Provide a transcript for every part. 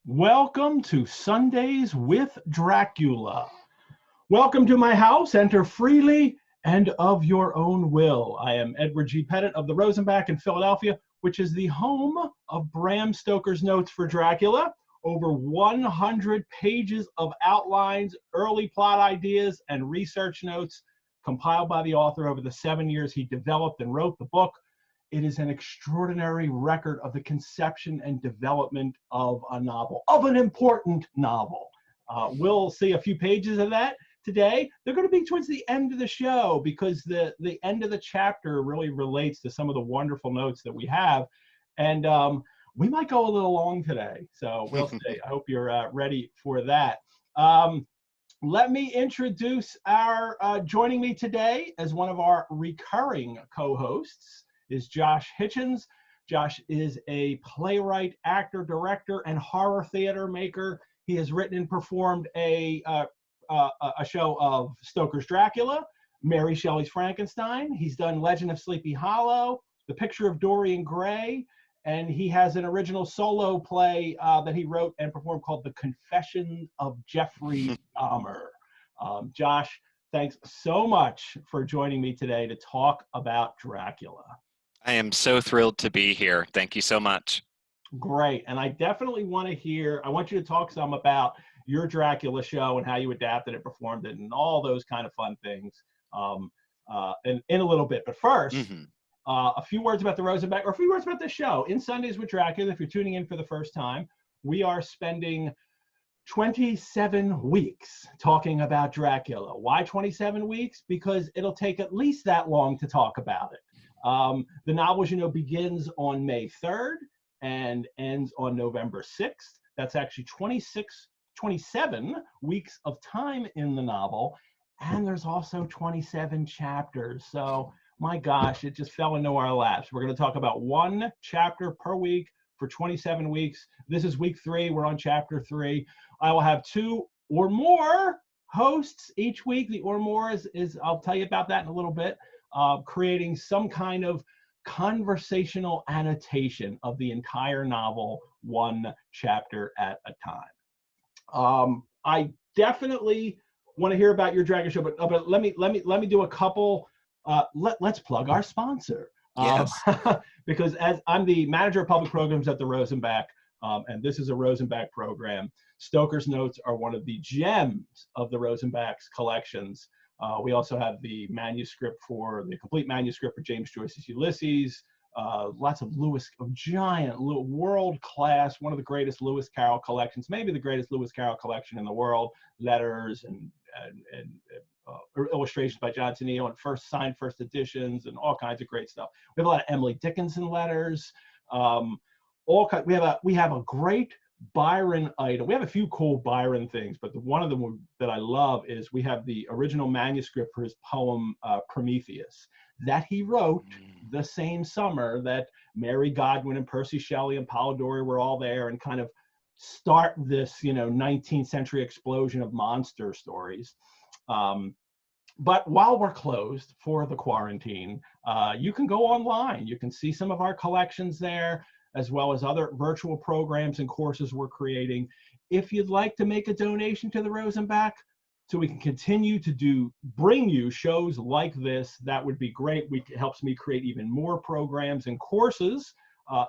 Welcome to Sundays with Dracula. Welcome to my house. Enter freely and of your own will. I am Edward G. Pettit of the Rosenbach in Philadelphia, which is the home of Bram Stoker's notes for Dracula. Over 100 pages of outlines, early plot ideas, and research notes compiled by the author over the 7 years he developed and wrote the book. It is an extraordinary record of the conception and development of a novel, of an important novel. We'll see a few pages of that today. They're going to be towards the end of the show because the end of the chapter really relates to some of the wonderful notes that we have. And we might go a little long today, so we'll see. I hope you're ready for that. Let me introduce our, joining me today as one of our recurring co-hosts is Josh Hitchens. Josh is a playwright, actor, director, and horror theater maker. He has written and performed a show of Stoker's Dracula, Mary Shelley's Frankenstein. He's done Legend of Sleepy Hollow, The Picture of Dorian Gray, and he has an original solo play that he wrote and performed called The Confession of Jeffrey Dahmer. Josh, thanks so much for joining me today to talk about Dracula. I am so thrilled to be here. Thank you so much. Great. And I definitely want to hear, I want you to talk some about your Dracula show and how you adapted it, performed it, and all those kind of fun things in a little bit. But first, a few words about the Rosenbach, or a few words about the show. In Sundays with Dracula, if you're tuning in for the first time, we are spending 27 weeks talking about Dracula. Why 27 weeks? Because it'll take at least that long to talk about it. The novel, as you know, begins on May 3rd and ends on November 6th. That's actually 27 weeks of time in the novel. And there's also 27 chapters. So, my gosh, it just fell into our laps. We're going to talk about one chapter per week for 27 weeks. This is week 3. We're on chapter 3. I will have 2 or more hosts each week. The or more is I'll tell you about that in a little bit. Creating some kind of conversational annotation of the entire novel, one chapter at a time. I definitely want to hear about your Dragon show, but let me do a couple. Let's plug our sponsor. Yes. Because as I'm the manager of public programs at the Rosenbach, and this is a Rosenbach program, Stoker's Notes are one of the gems of the Rosenbach's collections. We also have the complete manuscript for James Joyce's Ulysses, lots of giant, world-class, one of the greatest Lewis Carroll collections, maybe the greatest Lewis Carroll collection in the world, letters and illustrations by John Tenniel and signed first editions and all kinds of great stuff. We have a lot of Emily Dickinson letters. We have a great Byron item. We have a few cool Byron things, but one of them that I love is we have the original manuscript for his poem Prometheus that he wrote the same summer that Mary Godwin and Percy Shelley and Polidori were all there and kind of start this 19th century explosion of monster stories. But while we're closed for the quarantine, you can go online. You can see some of our collections there, as well as other virtual programs and courses we're creating. If you'd like to make a donation to the Rosenbach so we can continue to bring you shows like this, that would be great. It helps me create even more programs and courses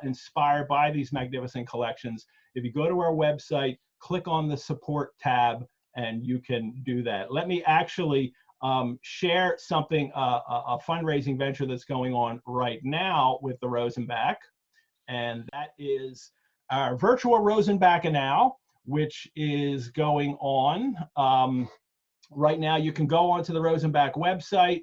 inspired by these magnificent collections. If you go to our website, click on the support tab, and you can do that. Let me actually share something, a fundraising venture that's going on right now with the Rosenbach. And that is our virtual Rosenbach Now, which is going on right now. You can go onto the Rosenbach website.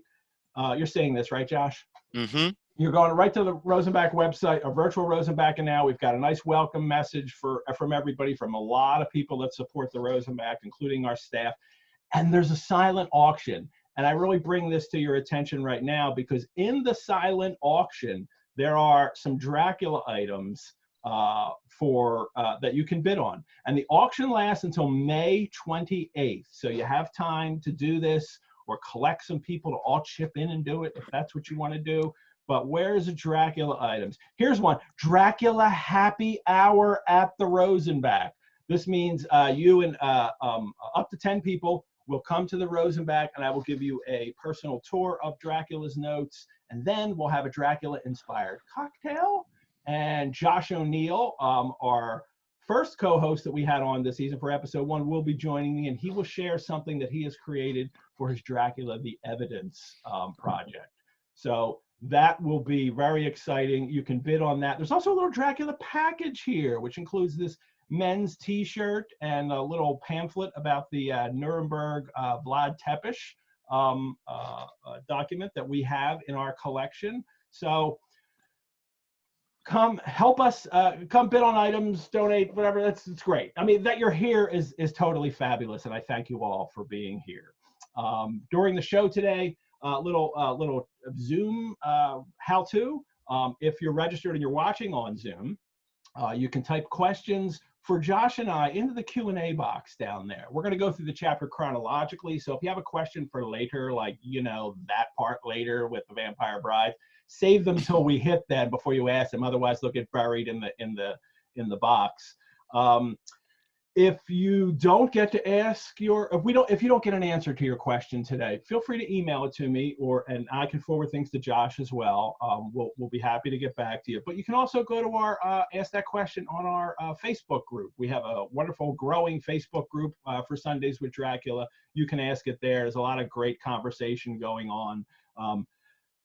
You're saying this, right, Josh? Mm-hmm. You're going right to the Rosenbach website, a virtual Rosenbach Now. We've got a nice welcome message from everybody, from a lot of people that support the Rosenbach, including our staff. And there's a silent auction. And I really bring this to your attention right now because in the silent auction, there are some Dracula items that you can bid on. And the auction lasts until May 28th. So you have time to do this or collect some people to all chip in and do it if that's what you want to do. But where's the Dracula items? Here's one, Dracula Happy Hour at the Rosenbach. This means you and up to 10 people will come to the Rosenbach, and I will give you a personal tour of Dracula's notes, and then we'll have a Dracula-inspired cocktail. And Josh O'Neill, our first co-host that we had on this season for episode 1, will be joining me, and he will share something that he has created for his Dracula the Evidence project. So that will be very exciting. You can bid on that. There's also a little Dracula package here, which includes this men's t-shirt and a little pamphlet about the Nuremberg Vlad Tepes document that we have in our collection. So come help us, come bid on items, donate, whatever. It's great. I mean, that you're here is totally fabulous, and I thank you all for being here. During the show today, little Zoom how-to. If you're registered and you're watching on Zoom, you can type questions for Josh and I into the Q&A box down there. We're going to go through the chapter chronologically. So if you have a question for later, like, you know, that part later with the Vampire Bride, save them till we hit them before you ask them. Otherwise, they'll get buried in the box. If you don't get to ask if you don't get an answer to your question today, feel free to email it to me, and I can forward things to Josh as well. We'll be happy to get back to you. But you can also go to our Ask That Question on our Facebook group. We have a wonderful growing Facebook group for Sundays with Dracula. You can ask it there. There's a lot of great conversation going on.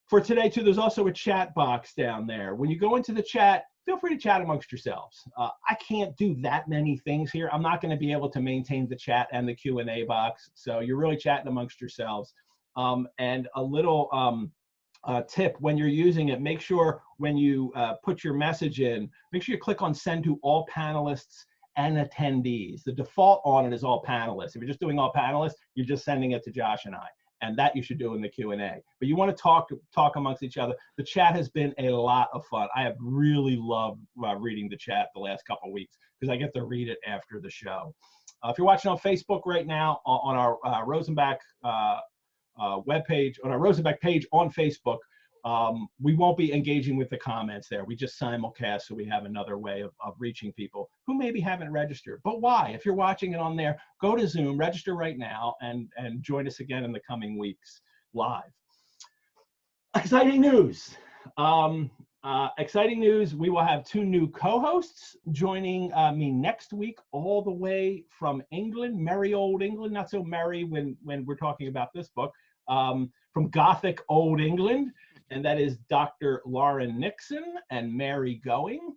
For today too, there's also a chat box down there. When you go into the chat, feel free to chat amongst yourselves. I can't do that many things here. I'm not going to be able to maintain the chat and the Q&A box. So you're really chatting amongst yourselves. And a little tip when you're using it, make sure when you put your message in, make sure you click on send to all panelists and attendees. The default on it is all panelists. If you're just doing all panelists, you're just sending it to Josh and I. And that you should do in the Q&A. But you want to talk amongst each other. The chat has been a lot of fun. I have really loved reading the chat the last couple of weeks because I get to read it after the show. If you're watching on Facebook right now, on our Rosenbach webpage, on our Rosenbach page on Facebook, we won't be engaging with the comments there. We just simulcast, so we have another way of reaching people who maybe haven't registered. But why? If you're watching it on there, go to Zoom, register right now, and join us again in the coming weeks live. Exciting news. Exciting news. We will have 2 new co-hosts joining me next week, all the way from England, merry old England, not so merry when we're talking about this book, from Gothic Old England. And that is Dr. Lauren Nixon and Mary Going.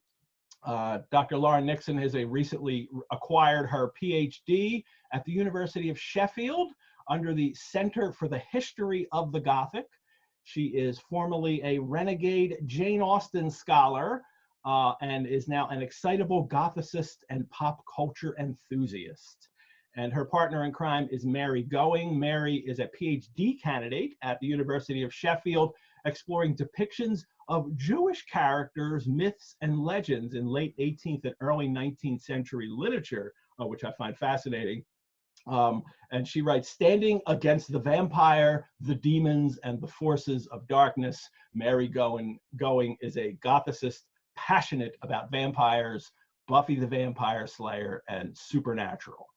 Dr. Lauren Nixon has recently acquired her PhD at the University of Sheffield under the Center for the History of the Gothic. She is formerly a renegade Jane Austen scholar and is now an excitable Gothicist and pop culture enthusiast. And her partner in crime is Mary Going. Mary is a PhD candidate at the University of Sheffield, exploring depictions of Jewish characters, myths, and legends in late 18th and early 19th century literature, which I find fascinating. And she writes, standing against the vampire, the demons, and the forces of darkness, Mary Going is a Gothicist passionate about vampires, Buffy the Vampire Slayer, and supernatural.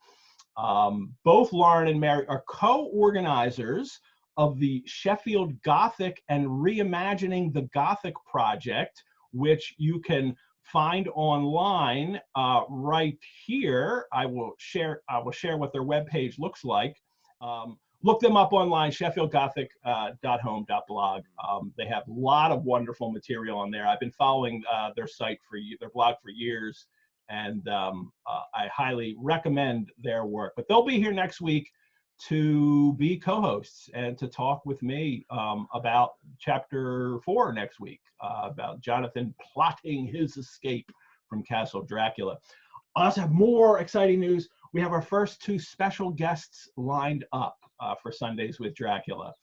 Both Lauren and Mary are co-organizers of the Sheffield Gothic and Reimagining the Gothic project, which you can find online right here. I will share what their webpage looks like. Look them up online, sheffieldgothic.home.blog. They have a lot of wonderful material on there. I've been following their blog for years, and I highly recommend their work. But they'll be here next week to be co-hosts and to talk with me about chapter 4 next week, about Jonathan plotting his escape from Castle Dracula. I also have more exciting news. We have our first 2 special guests lined up for Sundays with Dracula.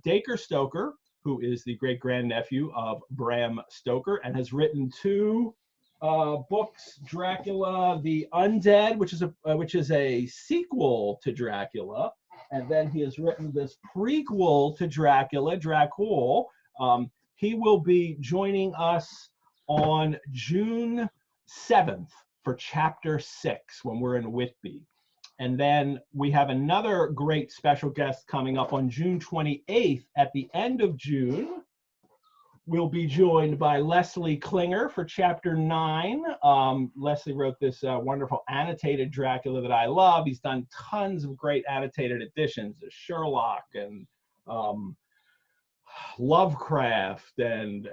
Dacre Stoker, who is the great-grandnephew of Bram Stoker and has written 2 books, Dracula the Undead, which is a sequel to Dracula, and then he has written this prequel to Dracula, Dracul. He will be joining us on June 7th for chapter 6 when we're in Whitby. And then we have another great special guest coming up on June 28th. At the end of June, we'll be joined by Leslie Klinger for chapter 9. Leslie wrote this wonderful annotated Dracula that I love. He's done tons of great annotated editions of Sherlock and Lovecraft and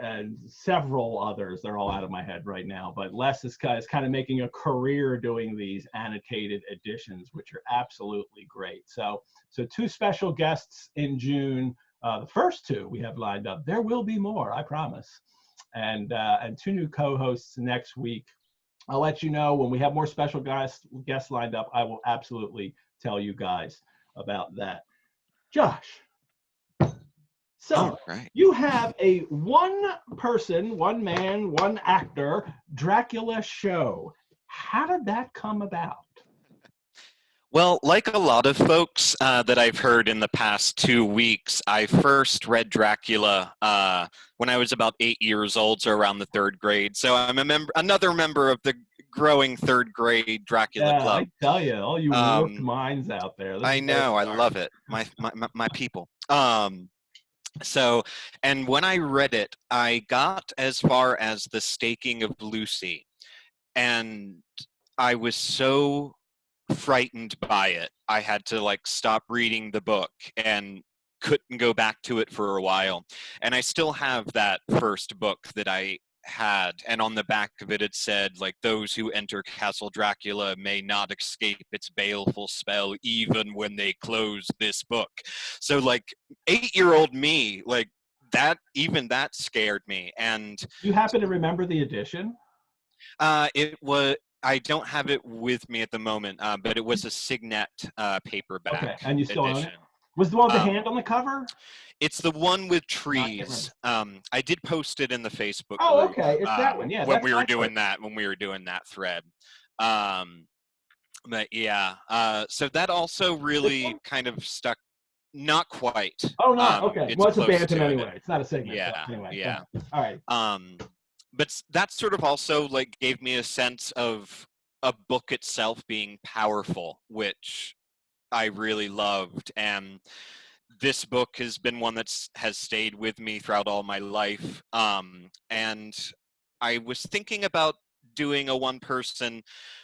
several others. They're all out of my head right now, but Les is kind of making a career doing these annotated editions, which are absolutely great. So 2 special guests in June. The first 2 we have lined up. There will be more, I promise. And 2 new co-hosts next week. I'll let you know when we have more special guests lined up. I will absolutely tell you guys about that. Josh. So you have a one person, one man, one actor Dracula show. How did that come about? Well, like a lot of folks that I've heard in the past 2 weeks, I first read Dracula when I was about 8 years old, so around the 3rd grade. So I'm another member of the growing 3rd grade Dracula club. I tell you, all you warped minds out there. I know, I love it. My people. So, and when I read it, I got as far as the staking of Lucy, and I was so frightened by it. I had to like stop reading the book and couldn't go back to it for a while. And I still have that first book that I had, and on the back of it said like, those who enter Castle Dracula may not escape its baleful spell even when they close this book. So like 8-year-old me, like that scared me. And you happen to remember the edition? It was, I don't have it with me at the moment, but it was a Signet paperback. Okay, and you still own it? Was the one with the hand on the cover? It's the one with trees. I did post it in the Facebook group. Oh, okay, it's that one. Yeah, when we were doing that thread. But yeah, so that also really kind of stuck. Not quite. Oh, no. Okay. Well, it's a Bantam anyway. It's not a Signet. Yeah. Anyway. Yeah. All right. But that sort of also like gave me a sense of a book itself being powerful, which I really loved. And this book has been one has stayed with me throughout all my life. And I was thinking about doing a one-person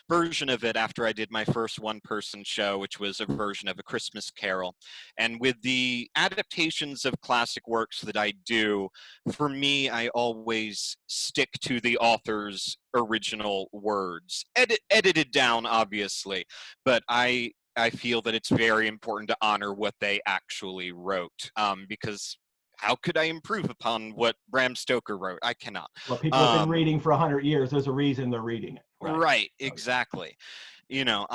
version of it after I did my first one-person show, which was a version of A Christmas Carol. And with the adaptations of classic works that I do, for me, I always stick to the author's original words, edited down, obviously, but I feel that it's very important to honor what they actually wrote, because how could I improve upon what Bram Stoker wrote? I cannot. Well, people have been reading for 100 years. There's a reason they're reading it. Right, exactly. You know,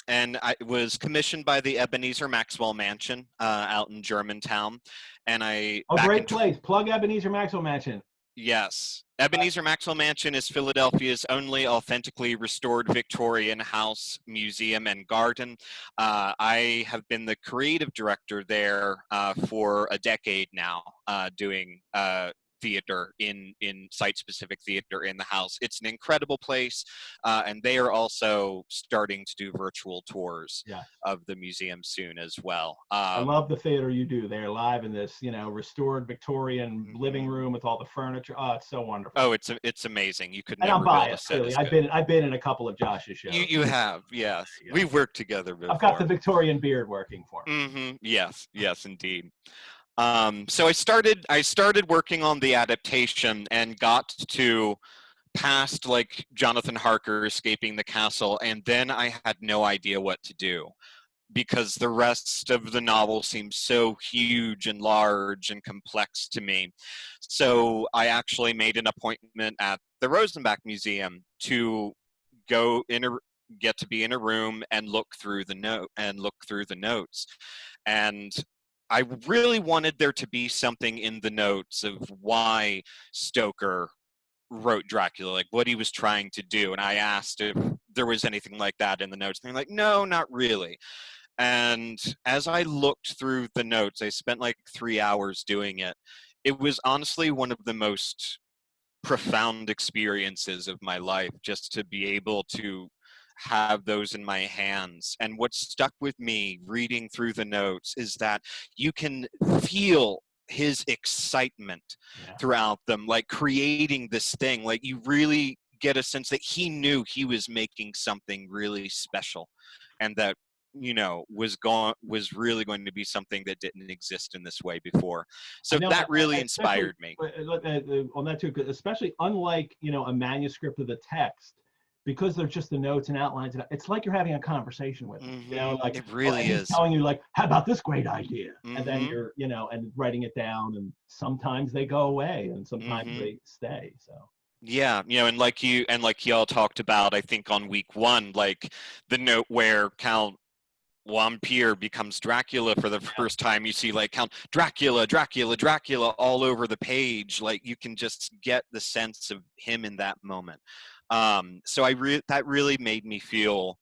and I was commissioned by the Ebenezer Maxwell Mansion out in Germantown. And great place. Plug Ebenezer Maxwell Mansion. Yes. Ebenezer Maxwell Mansion is Philadelphia's only authentically restored Victorian house, museum, and garden. I have been the creative director there for a decade now, doing theater in site-specific theater in the house. It's an incredible place, and they are also starting to do virtual tours of the museum soon as well. I love the theater you do. They're live in this, restored Victorian living room with all the furniture. Oh, it's so wonderful. Oh, it's amazing. You could and never I'm biased, really. I've been in a couple of Josh's shows. You have, yes. Yeah. We've worked together before. I've got the Victorian beard working for me. Yes, indeed. So I started working on the adaptation and got to past like Jonathan Harker escaping the castle, and then I had no idea what to do because the rest of the novel seemed so huge and large and complex to me. So I actually made an appointment at the Rosenbach Museum to get to be in a room and look through the notes. And I really wanted there to be something in the notes of why Stoker wrote Dracula, like what he was trying to do. And I asked if there was anything like that in the notes. And they're like, no, not really. And as I looked through the notes, I spent like 3 hours doing it. It was honestly one of the most profound experiences of my life, just to be able to have those in my hands. And what stuck with me reading through the notes is that you can feel his excitement Yeah. throughout them, like creating this thing. Like you really get a sense that he knew he was making something really special, and that was really going to be something that didn't exist in this way before. I So know, that really especially inspired me. on that too, 'cause especially unlike, a manuscript of the text, because they're just the notes and outlines. It's like you're having a conversation with him, like, It oh, really and he's is. telling you like, how about this great idea? And then hmm you're, and writing it down, and sometimes they go away and sometimes hmm they stay. So Yeah, and like y'all talked about, I think on week one, like the note where Count Wampir becomes Dracula for the yeah, first time. You see like Count Dracula, Dracula, Dracula all over the page. Like you can just get the sense of him in that moment. So that really made me feel,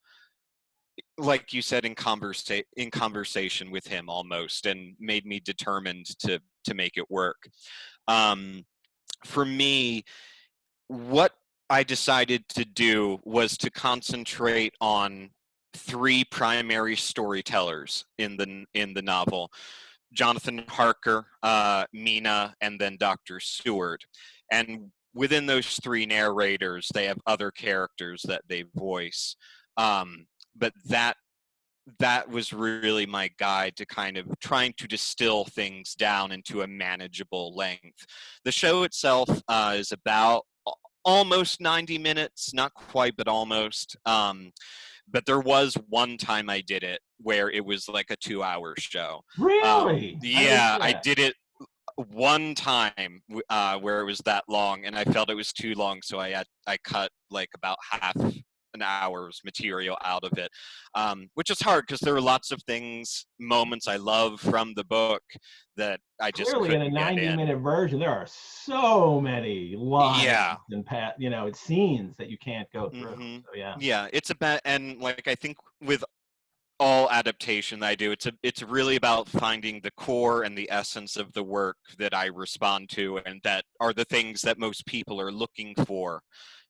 like you said, in conversation with him almost, and made me determined to make it work. Um, for me, what I decided to do was to concentrate on three primary storytellers in the novel: Jonathan Harker, Mina, and then Dr. Seward. And within those three narrators, they have other characters that they voice. But that was really my guide to kind of trying to distill things down into a manageable length. The show itself is about almost 90 minutes, not quite, but almost. But there was one time I did it where it was like a 2-hour show. really, I didn't Yeah, know I that. did it one time where it was that long, and I felt it was too long, so I cut like about half an hour's material out of it, which is hard because there are lots of moments I love from the book that I just Clearly, in a couldn't get in. 90-minute version, there are so many lines Yeah. and it's scenes that you can't go through. hmm So yeah. Yeah, it's about, and like I think with all adaptation that I do, it's really about finding the core and the essence of the work that I respond to, and that are the things that most people are looking for,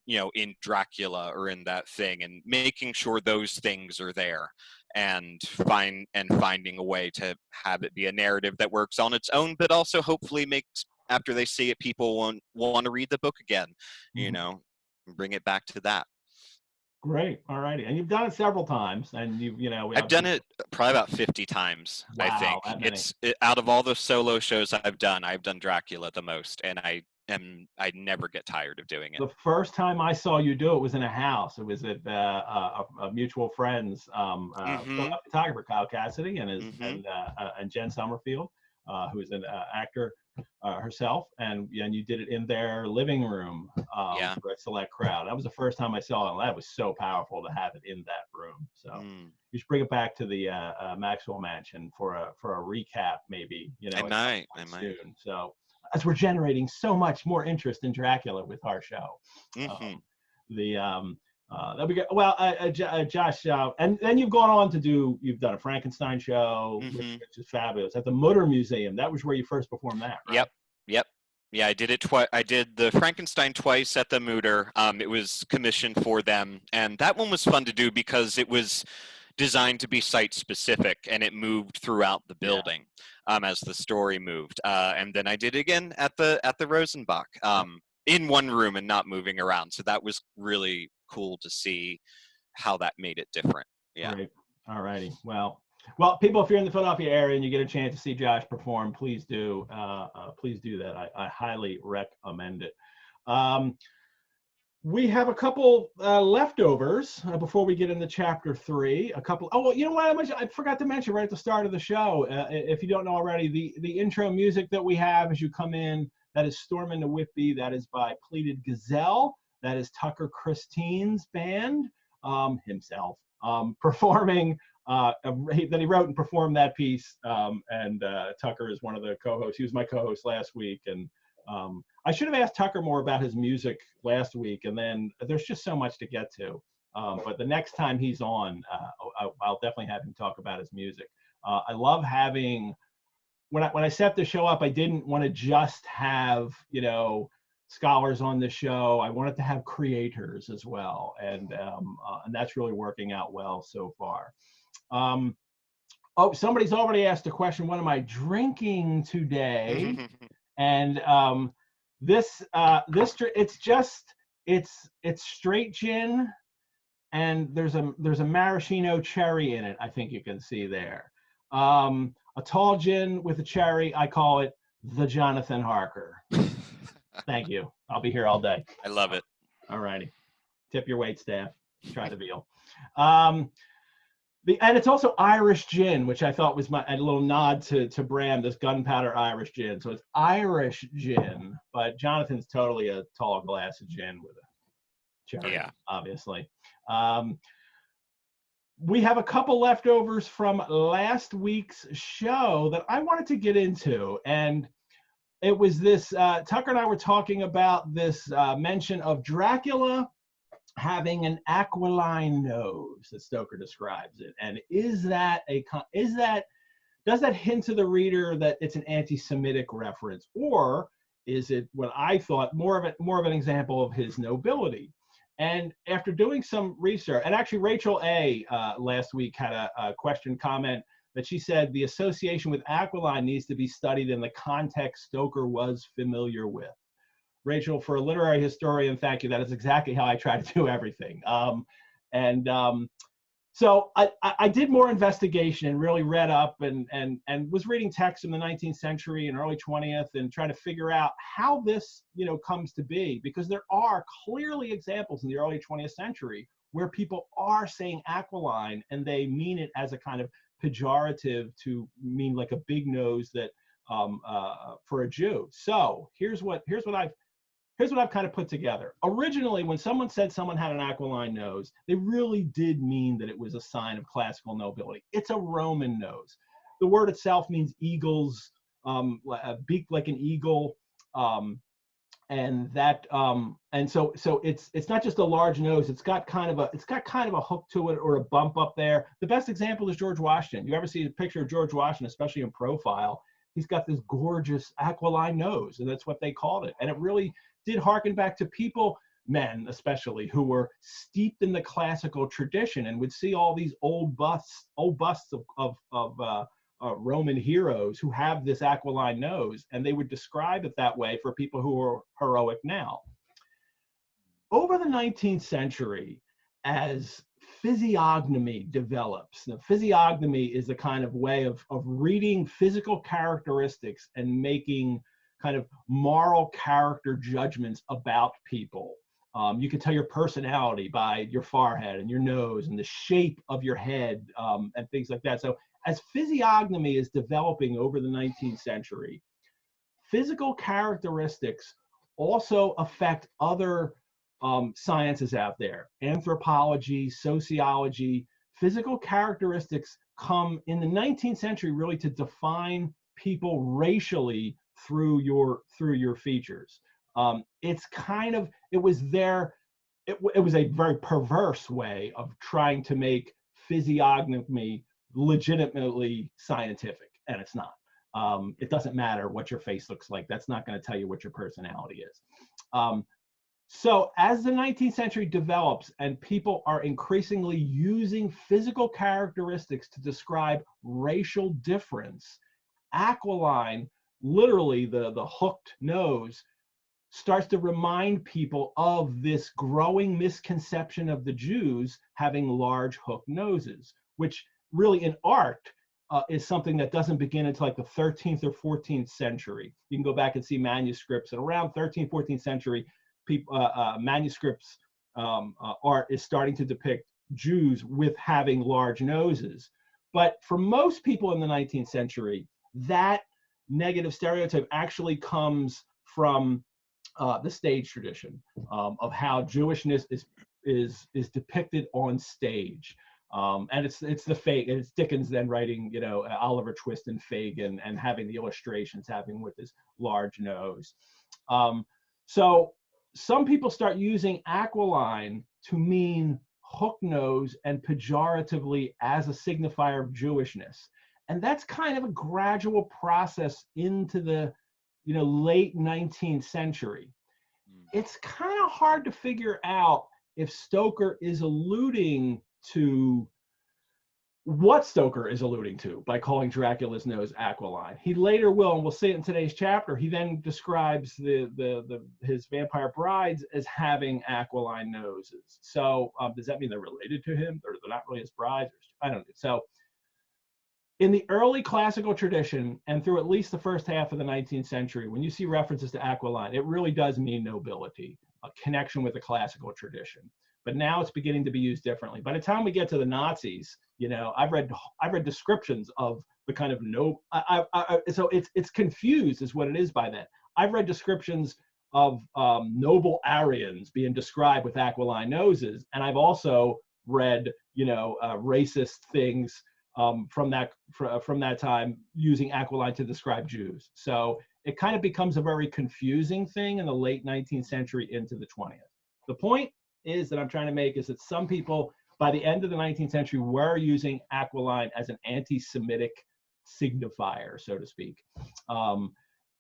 in Dracula or in that thing, and making sure those things are there, and finding a way to have it be a narrative that works on its own, but also hopefully makes, after they see it, people want to read the book again, you Mhm. know, bring it back to that. Great. All righty. And you've done it several times, and we I've done obviously, it probably about 50 times, I wow, think. that many. Out of all the solo shows I've done Dracula the most, and I never get tired of doing it. The first time I saw you do it was in a house. It was at a mutual friend's Mhm. photographer, Kyle Cassidy, and his Mhm. and Jen Summerfield, who is an actor herself, and you did it in their living room Yeah. for a select crowd. That was the first time I saw it, and that was so powerful to have it in that room. So Mm. you should bring it back to the Maxwell Mansion for a recap, maybe I at some might. I point might. soon. So as we're generating so much more interest in Dracula with our show. Mhm. Um, the that we get well, Josh, and then you've gone on to you've done a Frankenstein show, Mhm. which is fabulous at the Mutter Museum. That was where you first performed that, right? Yep. Yep. Yeah, I did it twice. I did the Frankenstein twice at the Mooter. It was commissioned for them, and that one was fun to do because it was designed to be site specific, and it moved throughout the Yeah. building as the story moved. And then I did it again at the Rosenbach, in one room and not moving around. So that was really cool to see how that made it different. Yeah. Great. All righty. Well, people, if you're in the Philadelphia area and you get a chance to see Josh perform, please do. Please do that. I highly recommend it. Um, we have a couple leftovers before we get into chapter 3. A couple. Oh, well, you know what? I forgot to mention right at the start of the show. If you don't know already, the intro music that we have as you come in, that is Storm into Whitby. That is by Pleated Gazelle. That is Tucker Christine's band, himself, performing. That he wrote and performed that piece. And Tucker is one of the co-hosts. He was my co-host last week, and I should have asked Tucker more about his music last week, and then there's just so much to get to. But the next time he's on, I'll definitely have him talk about his music. I love having when I set the show up. I didn't want to just have scholars on the show. I wanted to have creators as well, and that's really working out well so far. Oh, somebody's already asked a question. What am I drinking today? And it's straight gin, and there's a maraschino cherry in it. I think you can see there. A tall gin with a cherry. I call it the Jonathan Harker. Thank you. I'll be here all day. I love it. All righty. Tip your wait staff. Try the veal. And it's also Irish gin, which I thought was a little nod to Bram, this gunpowder Irish gin. So it's Irish gin, but Jonathan's totally a tall glass of gin with a cherry, obviously. We have a couple leftovers from last week's show that I wanted to get into. And it was this, Tucker and I were talking about this mention of Dracula having an aquiline nose, as Stoker describes it. And does that hint to the reader that it's an anti-Semitic reference, or is it what I thought more of an example of his nobility? And after doing some research, and actually Rachel A. Last week had a question comment that she said the association with aquiline needs to be studied in the context Stoker was familiar with. Rachel, for a literary historian, thank you. That is exactly how I try to do everything. So I did more investigation and really read up and was reading texts in the 19th century and early 20th and trying to figure out how this, comes to be, because there are clearly examples in the early 20th century where people are saying aquiline and they mean it as a kind of pejorative to mean like a big nose that for a Jew. So here's what I've kind of put together. Originally, when someone said someone had an aquiline nose, they really did mean that it was a sign of classical nobility. It's a Roman nose. The word itself means eagles, a beak like an eagle, and so it's not just a large nose. It's got kind of a hook to it or a bump up there. The best example is George Washington. You ever see a picture of George Washington, especially in profile? He's got this gorgeous aquiline nose, and that's what they called it. And it really did harken back to people, men especially, who were steeped in the classical tradition and would see all these old busts of Roman heroes who have this aquiline nose, and they would describe it that way for people who are heroic now. Over the 19th century, as physiognomy develops. Now, physiognomy is the kind of way of reading physical characteristics and making kind of moral character judgments about people. You can tell your personality by your forehead and your nose and the shape of your head and things like that. So as physiognomy is developing over the 19th century, physical characteristics also affect other sciences out there. Anthropology, sociology, physical characteristics come in the 19th century really to define people racially through your features. It was a very perverse way of trying to make physiognomy legitimately scientific, and it's not. It doesn't matter what your face looks like. That's not going to tell you what your personality is. So as the 19th century develops and people are increasingly using physical characteristics to describe racial difference, aquiline, literally the hooked nose, starts to remind people of this growing misconception of the Jews having large hooked noses, which really in art is something that doesn't begin until like the 13th or 14th century. You can go back and see manuscripts, and around 13th, 14th century, manuscripts art is starting to depict Jews with having large noses. But for most people in the 19th century, that negative stereotype actually comes from the stage tradition of how Jewishness is depicted on stage. And it's Dickens then writing, Oliver Twist and Fagin and having the illustrations having with his large nose. So some people start using aquiline to mean hook nose and pejoratively as a signifier of Jewishness. And that's kind of a gradual process into the late 19th century. it's kind of hard to figure out if Stoker is alluding to what Stoker is alluding to by calling Dracula's nose aquiline. He later will, and we'll see it in today's chapter, he then describes his vampire brides as having aquiline noses. So does that mean they're related to him, or they're not really his brides? I don't know. So in the early classical tradition, and through at least the first half of the 19th century, when you see references to aquiline, it really does mean nobility, a connection with the classical tradition. But now it's beginning to be used differently. By the time we get to the Nazis, you know, I've read descriptions of the kind of so it's confused is what it is by then. I've read descriptions of noble Aryans being described with aquiline noses, and I've also read, you know, racist things from that time using aquiline to describe Jews. So it kind of becomes a very confusing thing in the late 19th century into the 20th. The point is that I'm trying to make is that some people by the end of the 19th century were using aquiline as an anti-Semitic signifier, so to speak.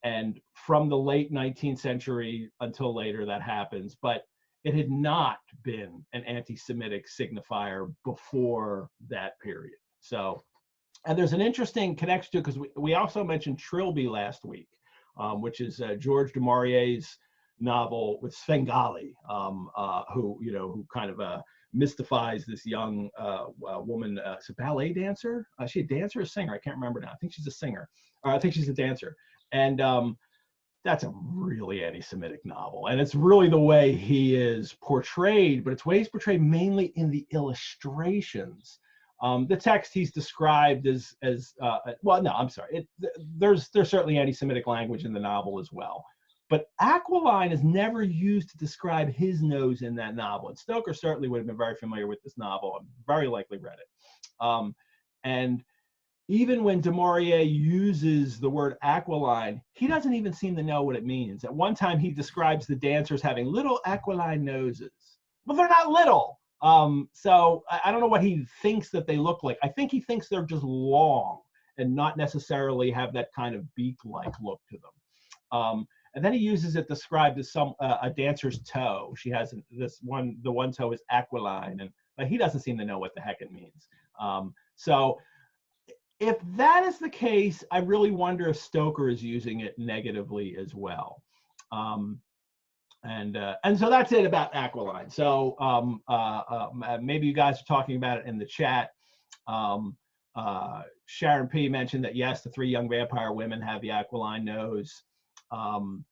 And from the late 19th century until later that happens, but it had not been an anti-Semitic signifier before that period. So, and there's an interesting connection to, because we also mentioned Trilby last week, which is George du Maurier's novel with Svengali, who kind of mystifies this young woman. It's a ballet dancer. Is she a dancer or a singer? I can't remember now. I think she's a singer. I think she's a dancer. And that's a really anti-Semitic novel. And it's really the way he is portrayed, but it's the way he's portrayed mainly in the illustrations. The text he's described as well, no, I'm sorry. There's certainly anti-Semitic language in the novel as well. But aquiline is never used to describe his nose in that novel. And Stoker certainly would have been very familiar with this novel and very likely read it. And even when du Maurier uses the word aquiline, he doesn't even seem to know what it means. At one time, he describes the dancers having little aquiline noses. Well, they're not little. So I don't know what he thinks that they look like. I think he thinks they're just long and not necessarily have that kind of beak-like look to them. And then he uses it described as a dancer's toe. She has the one toe is aquiline, but he doesn't seem to know what the heck it means. So if that is the case, I really wonder if Stoker is using it negatively as well. And so that's it about aquiline. So maybe you guys are talking about it in the chat. Sharon P mentioned that yes, the 3 young vampire women have the aquiline nose. And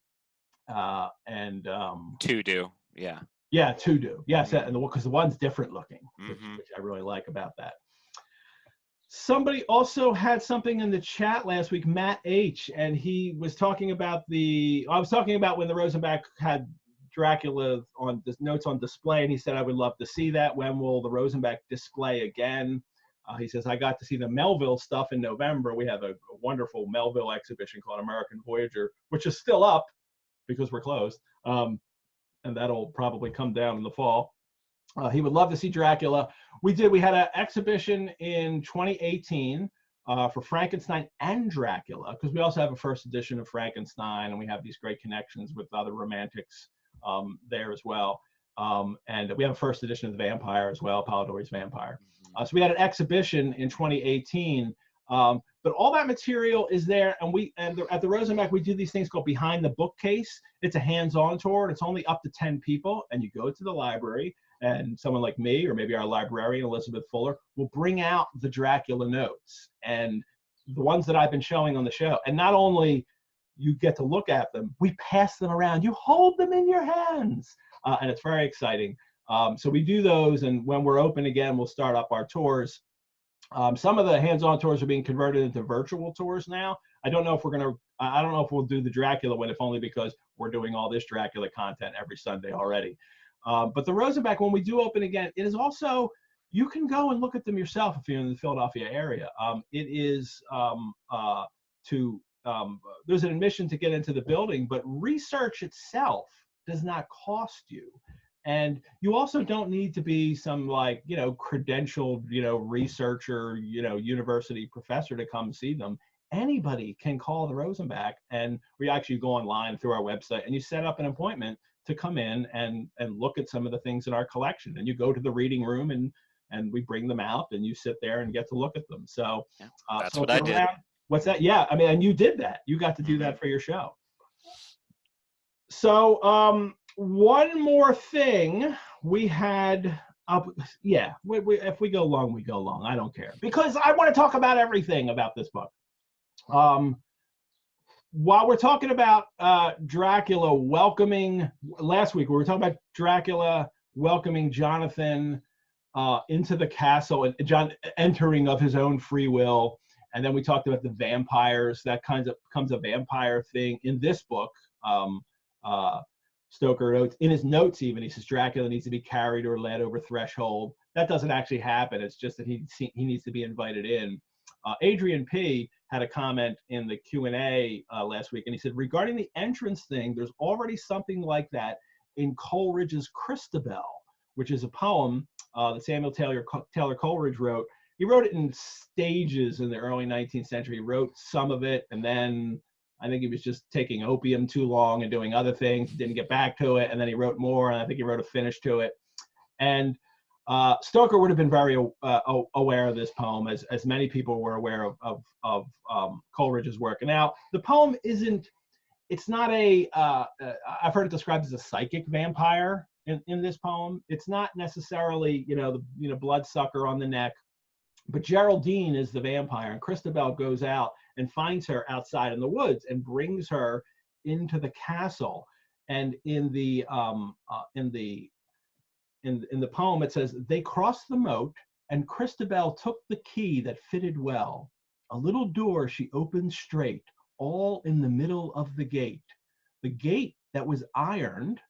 2 do, yeah. Yeah, 2 do. Yes, and because the one's different looking, which I really like about that. Somebody also had something in the chat last week, Matt H, and he was talking about I was talking about when the Rosenbach had Dracula on the notes on display, and he said, I would love to see that. When will the Rosenbach display again? He says, I got to see the Melville stuff in November. We have a wonderful Melville exhibition called American Voyager, which is still up because we're closed. And that'll probably come down in the fall. He would love to see Dracula. We had an exhibition in 2018 for Frankenstein and Dracula, because we also have a first edition of Frankenstein, and we have these great connections with other romantics there as well. And we have a first edition of the Vampire as well, Polidori's Vampire. So we had an exhibition in 2018, but all that material is there. And at the Rosenbach, we do these things called Behind the Bookcase. It's a hands-on tour, and it's only up to 10 people. And you go to the library, and someone like me, or maybe our librarian, Elizabeth Fuller, will bring out the Dracula notes and the ones that I've been showing on the show. And not only you get to look at them, we pass them around. You hold them in your hands. And it's very exciting. So we do those, and when we're open again, we'll start up our tours. Some of the hands-on tours are being converted into virtual tours now. I don't know if we'll do the Dracula one, if only because we're doing all this Dracula content every Sunday already. But the Rosenbach, when we do open again, it is also, you can go and look at them yourself if you're in the Philadelphia area. It is there's an admission to get into the building, but research itself does not cost you. And you also don't need to be some credentialed, researcher, university professor to come see them. anybody can call the Rosenbach, and we actually go online through our website and you set up an appointment to come in and look at some of the things in our collection. And you go to the reading room and we bring them out and you sit there and get to look at them. So Yeah, that's so what I did. What's that? Yeah, I mean, and you did that. You got to do that for your show. So one more thing we had. If we go long, we go long. I don't care, because I want to talk about everything about this book. While we're talking about Dracula welcoming, last week we were talking about Dracula welcoming Jonathan into the castle, and John entering of his own free will. And then we talked about the vampires. That kind of becomes a vampire thing in this book. Stoker notes, in his notes even, he says Dracula needs to be carried or led over threshold. That doesn't actually happen. It's just that he needs to be invited in. Adrian P. had a comment in the Q&A last week, and he said, regarding the entrance thing, there's already something like that in Coleridge's Christabel, which is a poem that Samuel Taylor Coleridge wrote. He wrote it in stages in the early 19th century. He wrote some of it, and then I think he was just taking opium too long and doing other things, didn't get back to it, and then he wrote more, and I think he wrote a finish to it. And Stoker would have been very aware of this poem, as many people were aware of Coleridge's work. And now, the poem it's not I've heard it described as a psychic vampire in this poem. It's not necessarily, the bloodsucker on the neck. But Geraldine is the vampire, and Christabel goes out and finds her outside in the woods and brings her into the castle. And in the poem, it says, they crossed the moat, and Christabel took the key that fitted well. A little door she opened straight, all in the middle of the gate that was ironed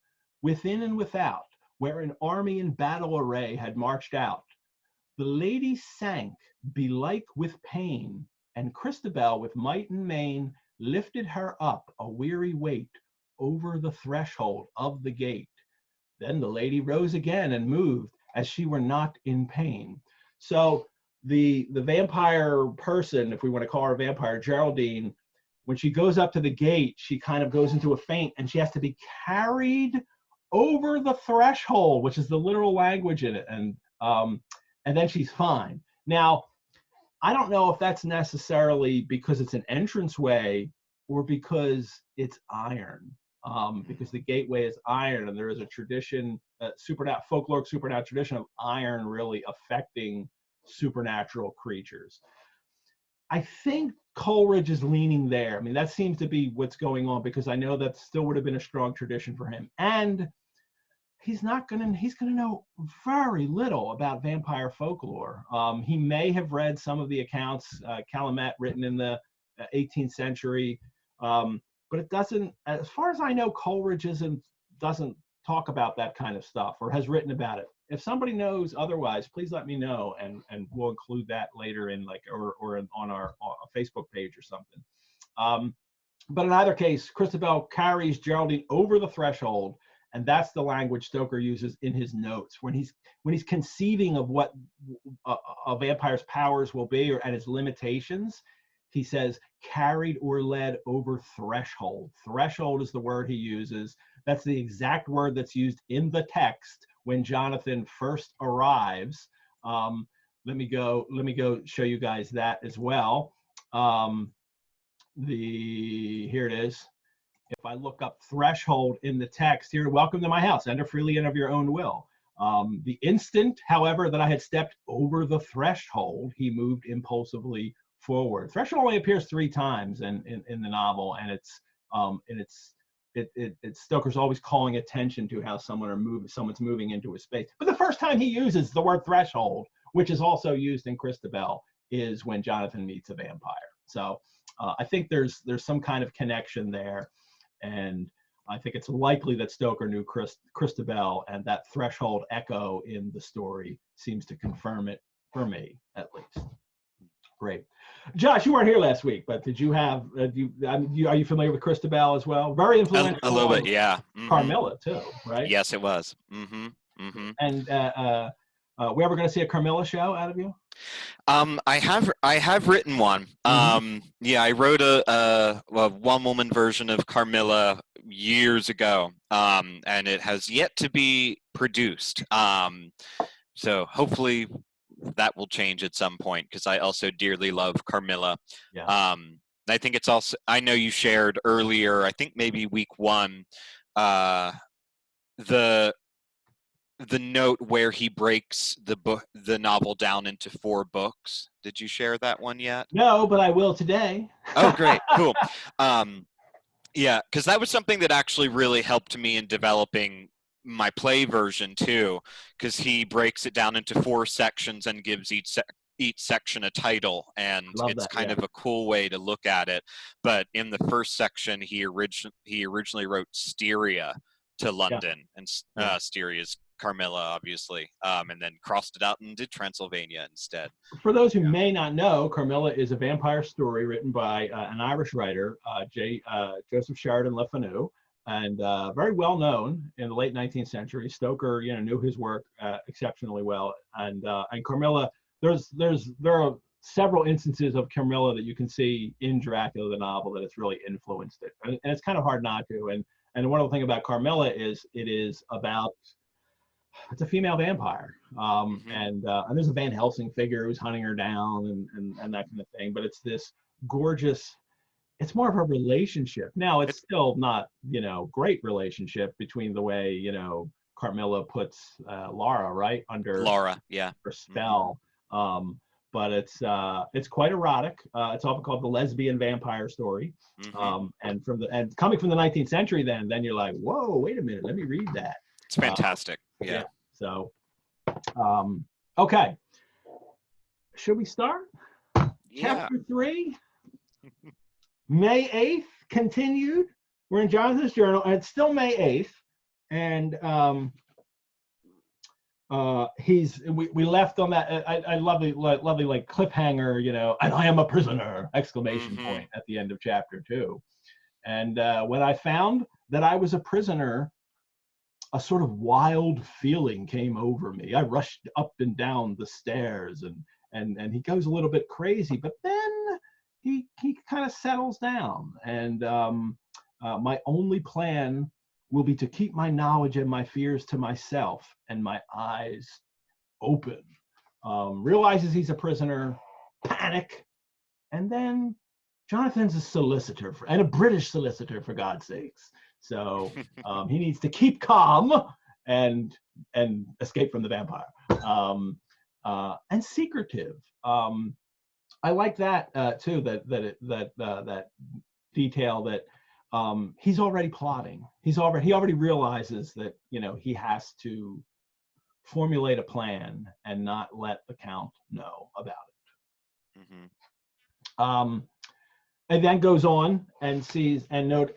within and without, where an army in battle array had marched out. The lady sank, belike with pain, and Christabel with might and main lifted her up a weary weight over the threshold of the gate. Then the lady rose again and moved as she were not in pain. So the vampire person, if we want to call her a vampire, Geraldine, when she goes up to the gate, she kind of goes into a faint, and she has to be carried over the threshold, which is the literal language in it. And then she's fine. Now, I don't know if that's necessarily because it's an entranceway or because it's iron, because the gateway is iron, and there is a tradition, folkloric supernatural tradition of iron really affecting supernatural creatures. I think Coleridge is leaning there. I mean, that seems to be what's going on, because I know that still would have been a strong tradition for him. And he's going to know very little about vampire folklore. He may have read some of the accounts, Calumet, written in the 18th century, but it doesn't, as far as I know, Coleridge doesn't talk about that kind of stuff or has written about it. If somebody knows otherwise, please let me know, and we'll include that later in on our Facebook page or something. But in either case, Christabel carries Geraldine over the threshold. And that's the language Stoker uses in his notes when he's conceiving of what a vampire's powers will be and his limitations. He says carried or led over threshold. Threshold is the word he uses. That's the exact word that's used in the text when Jonathan first arrives. Let me go show you guys that as well. Here it is. If I look up threshold in the text here, welcome to my house, enter freely and of your own will. The instant, however, that I had stepped over the threshold, he moved impulsively forward. Threshold only appears 3 times in the novel, and it's Stoker's always calling attention to how someone's moving into a space. But the first time he uses the word threshold, which is also used in Christabel, is when Jonathan meets a vampire. So I think there's some kind of connection there. And I think it's likely that Stoker knew Christabel, and that threshold echo in the story seems to confirm it, for me at least. Great. Josh, you weren't here last week, but did you have, are you familiar with Christabel as well? Very influential. A little bit, yeah. Carmilla too, right? Yes, it was. And We ever going to see a Carmilla show out of you? I have written one. Yeah, I wrote a one-woman version of Carmilla years ago, and it has yet to be produced. So hopefully that will change at some point, because I also dearly love Carmilla. Yeah. I think it's also, I know you shared earlier, I think maybe week 1, the note where he breaks the novel down into 4 books. Did you share that one yet? No, but I will today. Oh, great, cool. Yeah, because that was something that actually really helped me in developing my play version too, because he breaks it down into 4 sections and gives each section a title, and Love it's that, kind yeah. of a cool way to look at it. But in the first section, he originally wrote Styria to London, and Styria is Carmilla, obviously, and then crossed it out and did Transylvania instead. For those who may not know, Carmilla is a vampire story written by an Irish writer, Joseph Sheridan Le Fanu, and very well known in the late 19th century. Stoker, knew his work exceptionally well, and Carmilla. There are several instances of Carmilla that you can see in Dracula the novel that it's really influenced it, and it's kind of hard not to. And one of the things about Carmilla is it's a female vampire, and there's a Van Helsing figure who's hunting her down and that kind of thing. But it's this gorgeous. It's more of a relationship. Now it's still not great relationship between the way Carmilla puts Laura right under Laura, yeah, her spell. But it's quite erotic. It's often called the lesbian vampire story. And coming from the 19th century, then you're like, whoa, wait a minute, let me read that. It's fantastic. Yeah. So, okay. Should we start? Yeah. Chapter 3, May 8th, continued. We're in Jonathan's journal, and it's still May 8th. And we left on that. I lovely like cliffhanger, and I am a prisoner! Exclamation point at the end of chapter 2. And when I found that I was a prisoner, a sort of wild feeling came over me. I rushed up and down the stairs, and he goes a little bit crazy, but then he kind of settles down. And my only plan will be to keep my knowledge and my fears to myself and my eyes open. Realizes he's a prisoner, panic, and then Jonathan's a solicitor, and a British solicitor, for God's sakes. So he needs to keep calm and escape from the vampire. And secretive. I like that too. That detail that he's already plotting. He already realizes that he has to formulate a plan and not let the Count know about it. And then goes on and sees and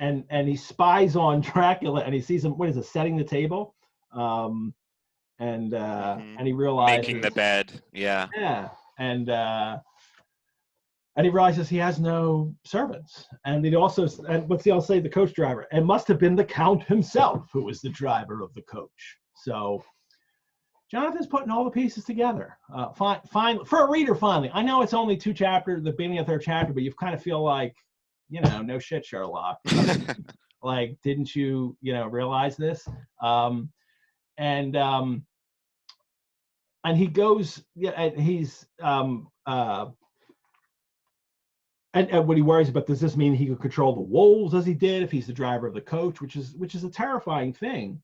he spies on Dracula, and he sees him. What is it? Setting the table, and he realizes making the bed. Yeah. And he realizes he has no servants. And what's he all say? The coach driver. It must have been the Count himself who was the driver of the coach. So Jonathan's putting all the pieces together. Fine for a reader. Finally, I know it's only 2 chapters, the beginning of 3rd chapter, but you kind of feel like, no shit, Sherlock. Like, didn't you, realize this? And he goes, and he's and what he worries about, does this mean he could control the wolves as he did if he's the driver of the coach, which is a terrifying thing.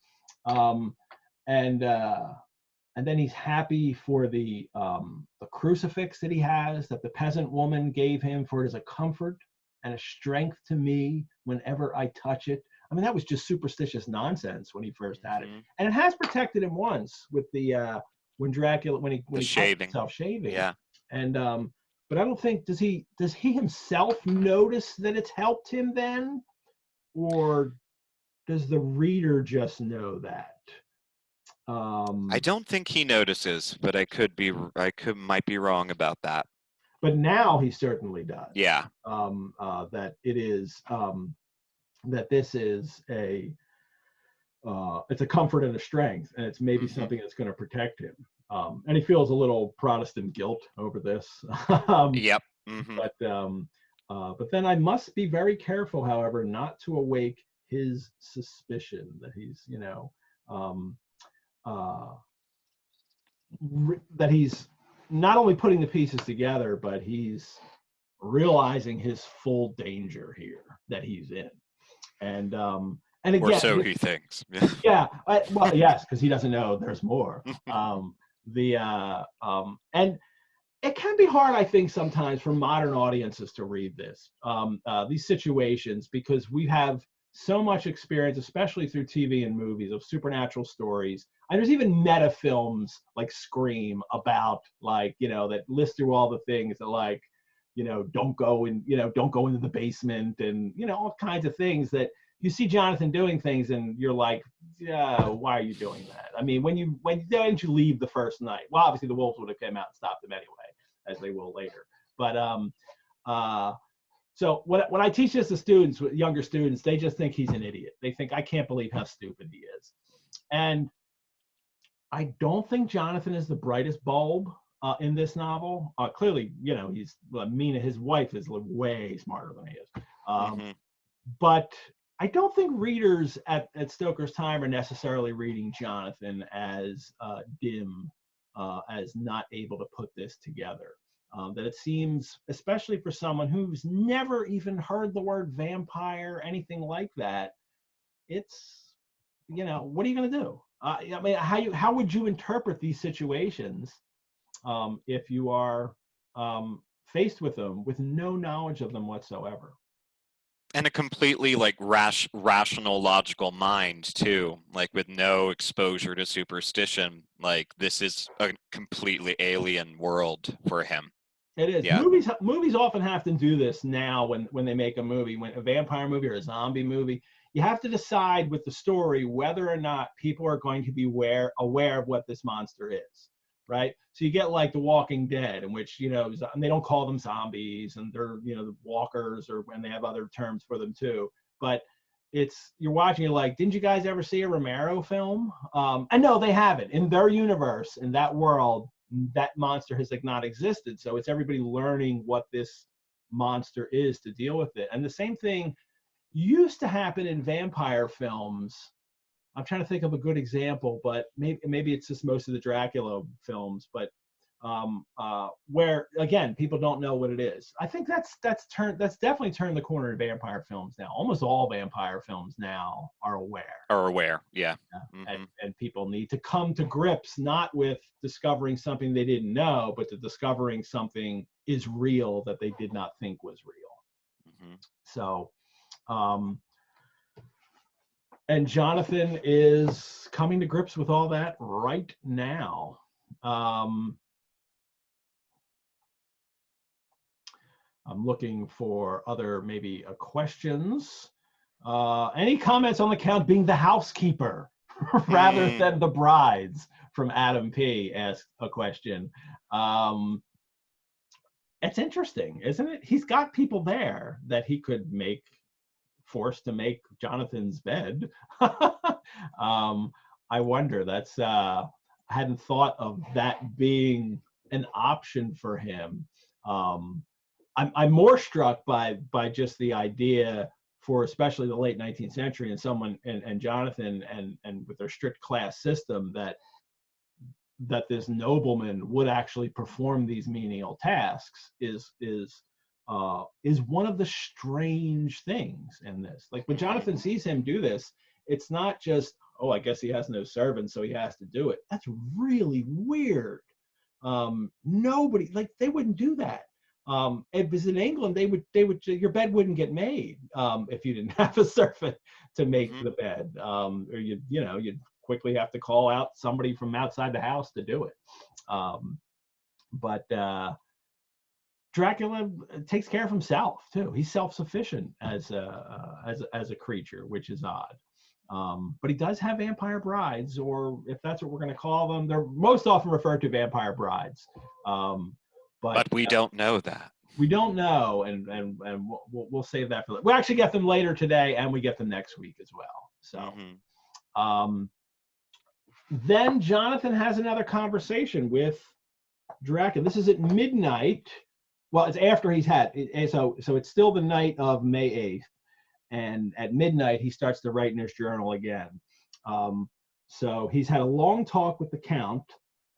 And then he's happy for the crucifix that he has, that the peasant woman gave him, for it is a comfort and a strength to me whenever I touch it. I mean, that was just superstitious nonsense when he first had it, and it has protected him once with the when Dracula when he shaving. himself shaving. Yeah. And but I don't think does he himself notice that it's helped him then, or does the reader just know that? I don't think he notices, but I might be wrong about that. But now he certainly does. Yeah. That it is that this is it's a comfort and a strength, and it's maybe something that's going to protect him. And he feels a little Protestant guilt over this. um, Yep. Mm-hmm. but then I must be very careful, however, not to awake his suspicion that he's, um, uh, that he's not only putting the pieces together, but he's realizing his full danger here that he's in. And Or again, so he thinks. yeah, well, yes, because he doesn't know there's more. And it can be hard, I think, sometimes for modern audiences to read these situations, because we have so much experience, especially through TV and movies, of supernatural stories. And there's even meta films like Scream about, like, that list through all the things that, like, don't go into the basement, and all kinds of things that you see Jonathan doing things, and you're like, yeah, why are you doing that? I mean, when didn't you leave the first night? Well, obviously the wolves would have come out and stopped him anyway, as they will later. But so when I teach this to students, younger students, they just think he's an idiot. They think, I can't believe how stupid he is. And I don't think Jonathan is the brightest bulb in this novel. Clearly, Mina, his wife, is way smarter than he is. But I don't think readers at Stoker's time are necessarily reading Jonathan as dim, as not able to put this together. That it seems, especially for someone who's never even heard the word vampire, anything like that, it's, what are you going to do? I mean, how would you interpret these situations if you are faced with them with no knowledge of them whatsoever? And a completely rational, logical mind too, like with no exposure to superstition. Like, this is a completely alien world for him. It is. Yeah. Movies often have to do this now when they make a movie, when a vampire movie or a zombie movie. You have to decide with the story whether or not people are going to be aware of what this monster is, right? So you get like The Walking Dead, in which, and they don't call them zombies, and they're, the walkers, or when they have other terms for them too. But you're watching, you're like, didn't you guys ever see a Romero film? And no, they haven't. In their universe, in that world, that monster has not existed. So it's everybody learning what this monster is to deal with it. And the same thing used to happen in vampire films. I'm trying to think of a good example, but maybe it's just most of the Dracula films, but where, again, people don't know what it is. I think that's definitely turned the corner in vampire films now. Almost all vampire films now are aware. Yeah. And people need to come to grips, not with discovering something they didn't know, but to discovering something is real that they did not think was real. So, and Jonathan is coming to grips with all that right now. I'm looking for other maybe questions. Any comments on the count being the housekeeper rather than the brides? From Adam P. asked a question. It's interesting, isn't it? He's got people there that he could force to make Jonathan's bed. I wonder. I hadn't thought of that being an option for him. I'm more struck by just the idea, for especially the late 19th century, and someone and Jonathan and with their strict class system, that this nobleman would actually perform these menial tasks is one of the strange things in this. Like, when Jonathan sees him do this, it's not just, oh, I guess he has no servants, so he has to do it. That's really weird. Nobody, like, they wouldn't do that. If it was in England, they would your bed wouldn't get made if you didn't have a servant to make the bed, or you'd quickly have to call out somebody from outside the house to do it. But Dracula takes care of himself too. He's self-sufficient as a creature, which is odd. But he does have vampire brides, or if that's what we're going to call them, they're most often referred to vampire brides. But we don't know that. We don't know, and we'll save that for. We actually get them later today, and we get them next week as well. So, then Jonathan has another conversation with Dracula. This is at midnight. Well, it's after he's had it, so it's still the night of May 8th, and at midnight he starts to write in his journal again. So he's had a long talk with the Count.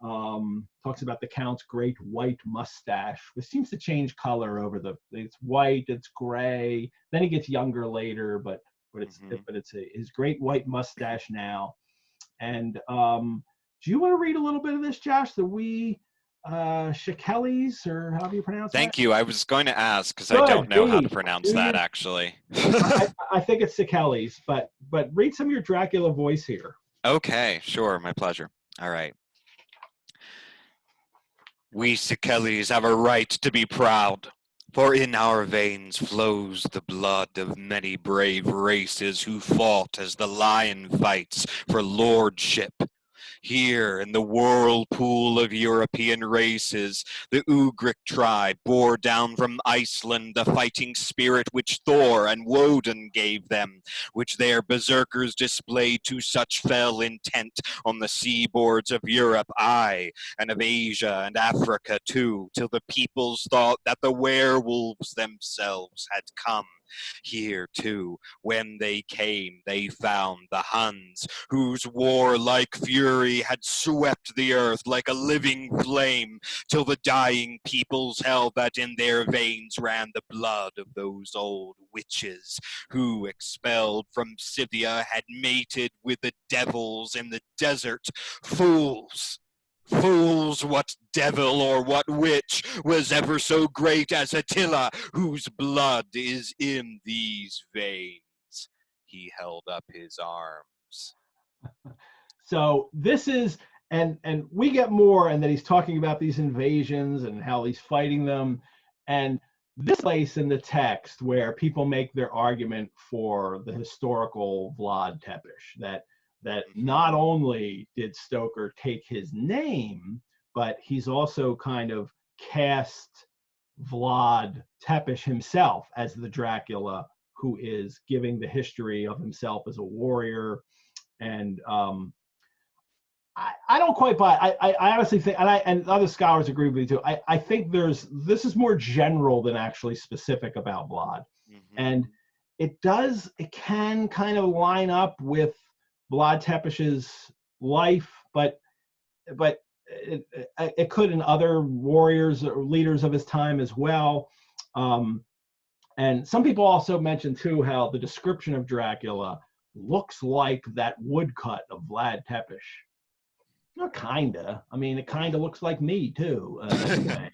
Talks about the Count's great white mustache, which seems to change color over it's white, it's gray. Then he gets younger later, but it's his great white mustache now. And do you want to read a little bit of this, Josh? The Shekeles, or however you pronounce it? Thank you. I was going to ask because I don't know how to pronounce that actually. I think it's Shekeles, but read some of your Dracula voice here. Okay, sure, my pleasure. All right. We Shekeles have a right to be proud, for in our veins flows the blood of many brave races who fought as the lion fights for lordship. Here in the whirlpool of European races, the Ugric tribe bore down from Iceland the fighting spirit which Thor and Woden gave them, which their berserkers displayed to such fell intent on the seaboards of Europe, aye, and of Asia and Africa too, till the peoples thought that the werewolves themselves had come. Here, too, when they came, they found the Huns, whose warlike fury had swept the earth like a living flame, till the dying peoples held that in their veins ran the blood of those old witches, who, expelled from Scythia, had mated with the devils in the desert. Fools! Fools, what devil or what witch was ever so great as Attila, whose blood is in these veins? He held up his arms. So this is, and we get more, and that he's talking about these invasions and how he's fighting them. And this place in the text where people make their argument for the historical Vlad Tepes, that not only did Stoker take his name, but he's also kind of cast Vlad Tepes himself as the Dracula who is giving the history of himself as a warrior. And I don't quite buy it. I honestly think, and other scholars agree with me too, I think this is more general than actually specific about Vlad. And it can kind of line up with Vlad Tepes's life, but it could in other warriors or leaders of his time as well. And some people also mention too how the description of Dracula looks like that woodcut of Vlad Tepes. Not kinda. I mean, it kind of looks like me too. Anyway.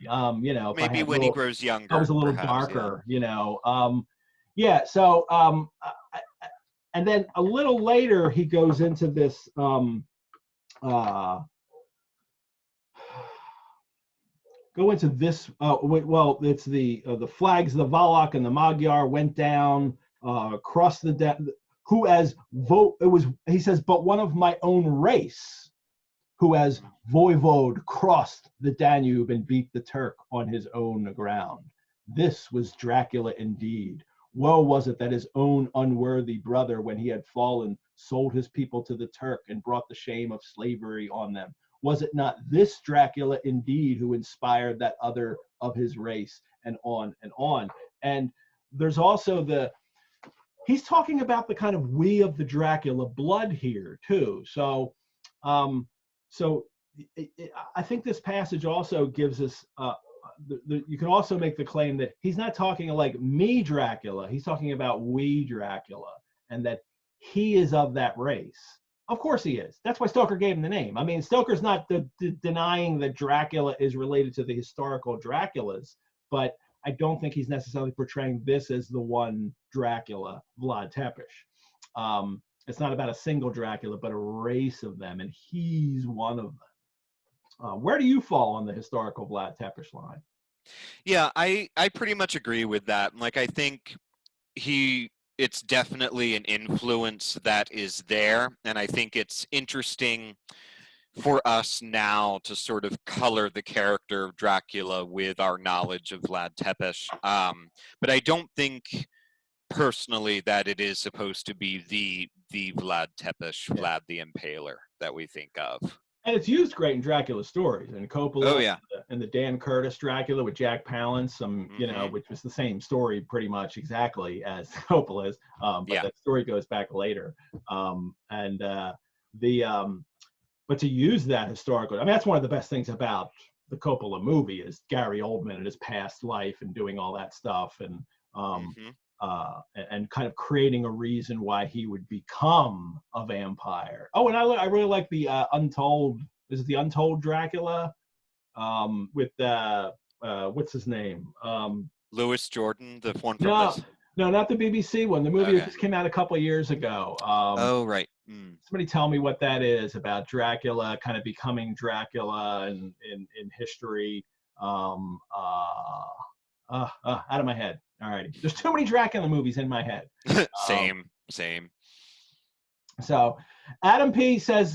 Maybe when he grows younger, I was a little perhaps, darker. Yeah. So and then a little later, he goes into this. Go into this. Well, it's the flags, the Valak and the Magyar went down, crossed who as vote. It was, he says, but one of my own race, who as voivode crossed the Danube and beat the Turk on his own ground. This was Dracula indeed. Woe was it that his own unworthy brother, when he had fallen, sold his people to the Turk and brought the shame of slavery on them. Was it not this Dracula indeed who inspired that other of his race, and on and on. And there's also he's talking about the kind of we of the Dracula blood here too. So I think this passage also gives us, you can also make the claim that he's not talking like me Dracula, he's talking about we Dracula, and that he is of that race. Of course he is. That's why Stoker gave him the name. I mean, Stoker's not denying that Dracula is related to the historical Draculas, but I don't think he's necessarily portraying this as the one Dracula, Vlad Tepes. It's not about a single Dracula, but a race of them, and he's one of them. Where do you fall on the historical Vlad Tepes line? Yeah, I pretty much agree with that. Like, I think it's definitely an influence that is there, and I think it's interesting for us now to sort of color the character of Dracula with our knowledge of Vlad Tepes. But I don't think personally that it is supposed to be the Vlad Tepes, Vlad the Impaler. that we think of. And it's used great in Dracula stories, and Oh Coppola yeah. and the Dan Curtis Dracula with Jack Palance, Mm-hmm. which was the same story pretty much exactly as Coppola's, but Yeah. that story goes back later. And the But to use that historically, I mean, that's one of the best things about the Coppola movie is Gary Oldman and his past life and doing all that stuff, Mm-hmm. and kind of creating a reason why he would become a vampire. Oh, and I really like the Untold. Is it the Untold Dracula? With what's his name? Louis Jordan, the one from No, this. no, not the BBC one. The movie that Okay. just came out a couple of years ago. Oh right. Mm. Somebody tell me what that is about Dracula kind of becoming Dracula in history. Um, uh, Out of my head. All righty. There's too many Dracula movies in my head. Same. So Adam P says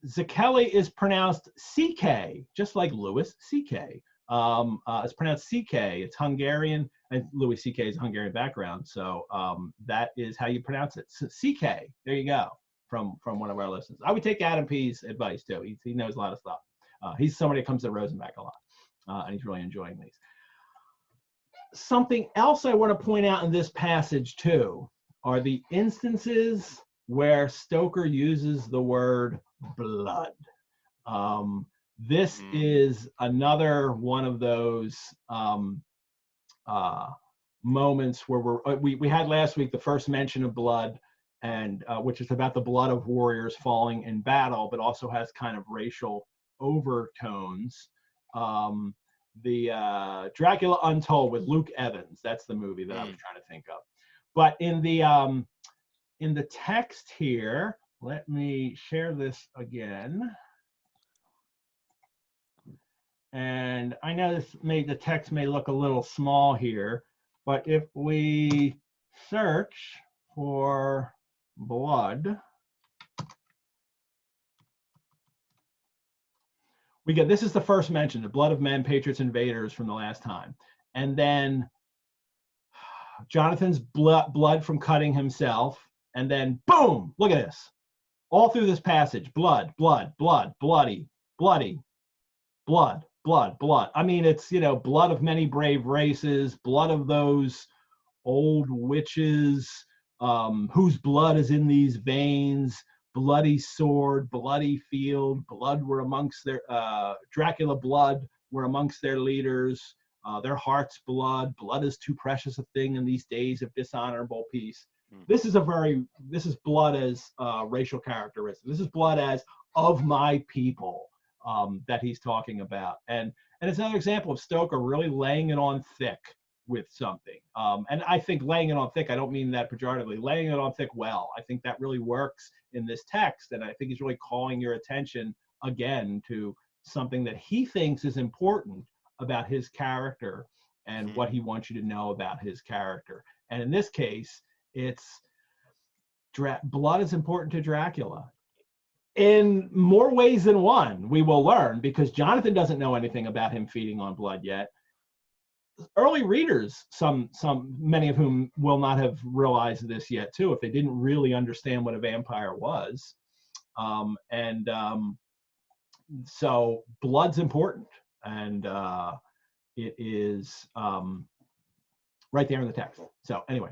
Zekeli is pronounced CK, just like Louis CK. It's pronounced CK. It's Hungarian, and Louis CK is a Hungarian background, so that is how you pronounce it. So CK. There you go. From one of our listeners. I would take Adam P's advice too. He knows a lot of stuff. He's somebody that comes to Rosenbach a lot, and he's really enjoying these. Something else I want to point out in this passage too are the instances where Stoker uses the word blood. This is another one of those moments where we had last week the first mention of blood, and which is about the blood of warriors falling in battle, but also has kind of racial overtones. The Dracula Untold with Luke Evans. That's the movie that I was trying to think of. But in the text here, let me share this again. And I know the text may look a little small here, but if we search for blood, we get, this is the first mention, the blood of men, patriots, invaders from the last time. And then Jonathan's blood from cutting himself. And then boom, look at this. All through this passage, blood, blood, blood, bloody, bloody, blood, blood, blood. I mean, it's, blood of many brave races, blood of those old witches whose blood is in these veins, bloody sword, bloody field, blood were amongst their, Dracula blood were amongst their leaders, their heart's blood. Blood is too precious a thing in these days of dishonorable peace. This is blood as racial characteristic. This is blood as of my people that he's talking about. And it's another example of Stoker really laying it on thick with something. And I think laying it on thick, I don't mean that pejoratively, laying it on thick well. I think that really works in this text. And I think he's really calling your attention again to something that he thinks is important about his character and what he wants you to know about his character. And in this case, it's blood is important to Dracula. In more ways than one, we will learn, because Jonathan doesn't know anything about him feeding on blood yet. Early readers, many of whom will not have realized this yet too, if they didn't really understand what a vampire was. So blood's important, and it is right there in the text. So anyway,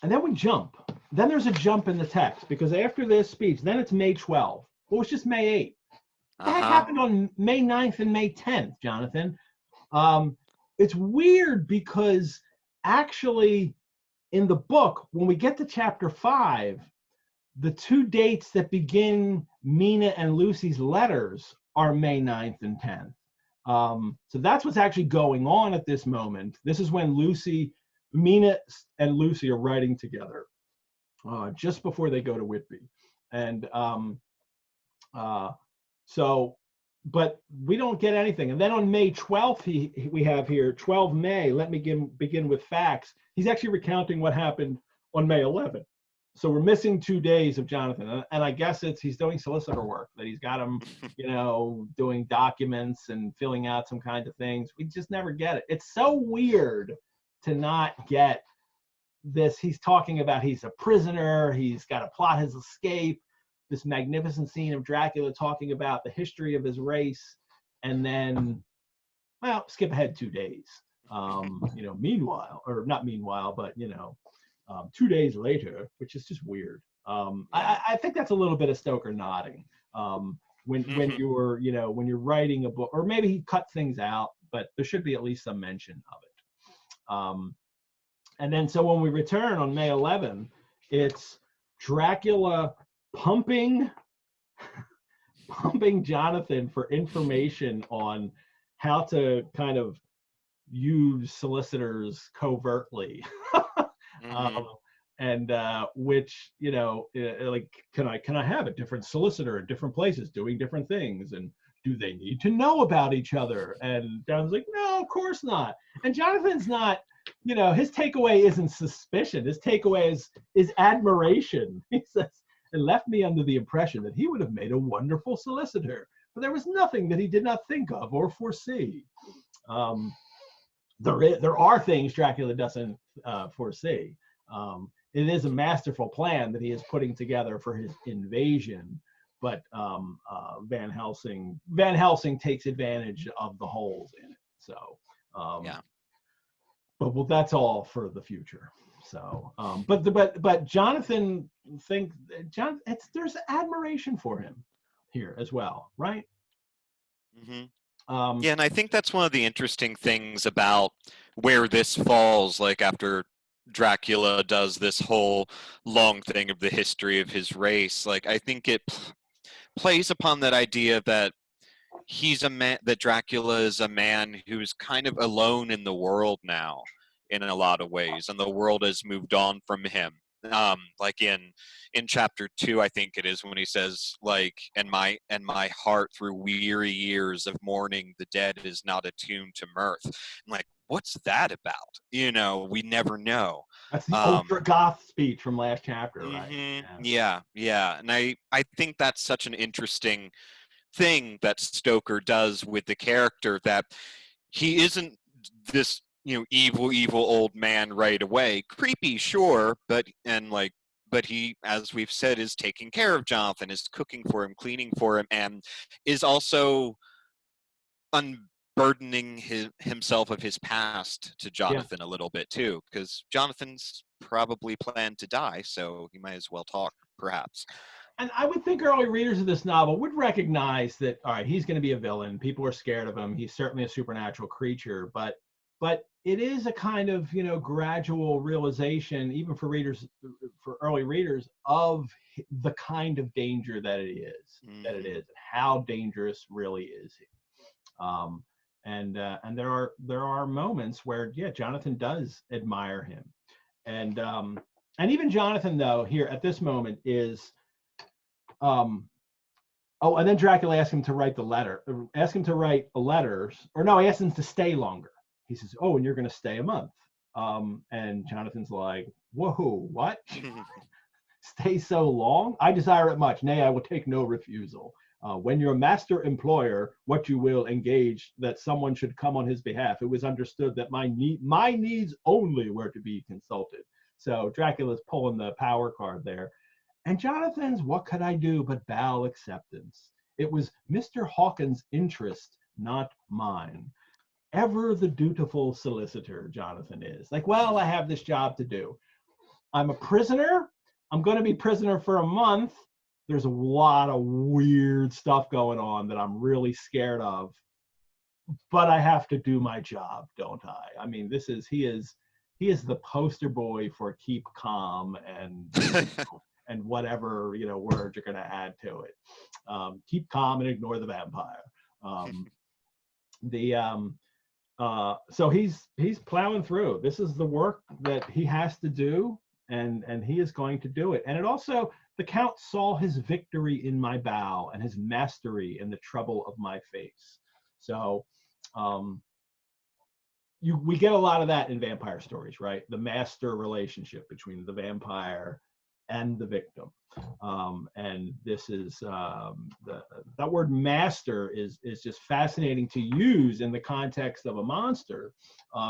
and then we jump. Then there's a jump in the text, because after this speech, then it's May 12th. Well, it's just May 8th. That happened on May 9th and May 10th, Jonathan. It's weird because actually in the book, when we get to chapter 5, the two dates that begin Mina and Lucy's letters are May 9th and 10th. So that's what's actually going on at this moment. This is when Mina and Lucy are writing together just before they go to Whitby. And but we don't get anything. And then on May 12th, we have here, 12 May, let me begin with facts. He's actually recounting what happened on May 11th. So we're missing 2 days of Jonathan. And I guess he's doing solicitor work, that he's got him, doing documents and filling out some kinds of things. We just never get it. It's so weird to not get he's talking about he's a prisoner, he's got to plot his escape, this magnificent scene of Dracula talking about the history of his race, and then, well, skip ahead 2 days. Meanwhile, or not meanwhile, but 2 days later, which is just weird. I think that's a little bit of Stoker nodding. When you're when you're writing a book, or maybe he cut things out, but there should be at least some mention of it. And then so when we return on May 11, it's Dracula pumping Jonathan for information on how to kind of use solicitors covertly. Which, like, can I have a different solicitor at different places doing different things, and do they need to know about each other? And Jonathan's like, no, of course not. And Jonathan's not, his takeaway isn't suspicion. His takeaway is admiration. He says, it left me under the impression that he would have made a wonderful solicitor, but there was nothing that he did not think of or foresee. There are things Dracula doesn't foresee. It is a masterful plan that he is putting together for his invasion, but Van Helsing takes advantage of the holes in it. So but that's all for the future. So but Jonathan there's admiration for him here as well, right? Yeah, and I think that's one of the interesting things about where this falls, like after Dracula does this whole long thing of the history of his race. Like, I think it plays upon that idea that he's a man, that Dracula is a man who's kind of alone in the world now in a lot of ways, and the world has moved on from him. Like in chapter 2, I think it is, when he says, like, and my heart through weary years of mourning the dead is not attuned to mirth. I'm like, what's that about? We never know. That's the ultra goth speech from last chapter, right? Yeah. And I think that's such an interesting thing that Stoker does with the character, that he isn't this evil old man right away. Creepy, sure, but he, as we've said, is taking care of Jonathan, is cooking for him, cleaning for him, and is also unburdening himself of his past to Jonathan a little bit too, because Jonathan's probably planned to die, so he might as well talk, perhaps. And I would think early readers of this novel would recognize that, all right, he's going to be a villain. People are scared of him. He's certainly a supernatural creature, but it is a kind of, gradual realization, even for early readers, of the kind of danger that it is, how dangerous really is he. And there are moments where, Jonathan does admire him. And even Jonathan, though, here at this moment is, and then Dracula asked him to write letters, or no, he asked him to stay longer. He says, oh, and you're going to stay a month. And Jonathan's like, whoa, what? Stay so long? I desire it much. Nay, I will take no refusal. When your master employer, what you will engage that someone should come on his behalf, it was understood that my needs only were to be consulted. So Dracula's pulling the power card there. And Jonathan's, what could I do but bow acceptance? It was Mr. Hawkins' interest, not mine. Ever the dutiful solicitor, Jonathan is. Like, well, I have this job to do. I'm a prisoner. I'm going to be prisoner for a month. There's a lot of weird stuff going on that I'm really scared of. But I have to do my job, don't I? I mean, he is the poster boy for keep calm and and whatever words you're going to add to it. Keep calm and ignore the vampire. So he's plowing through. This is the work that he has to do, and he is going to do it. And it also, the Count saw his victory in my bow and his mastery in the trouble of my face. So we get a lot of that in vampire stories, right? The master relationship between the vampire and the victim. And this is that word master is just fascinating to use in the context of a monster,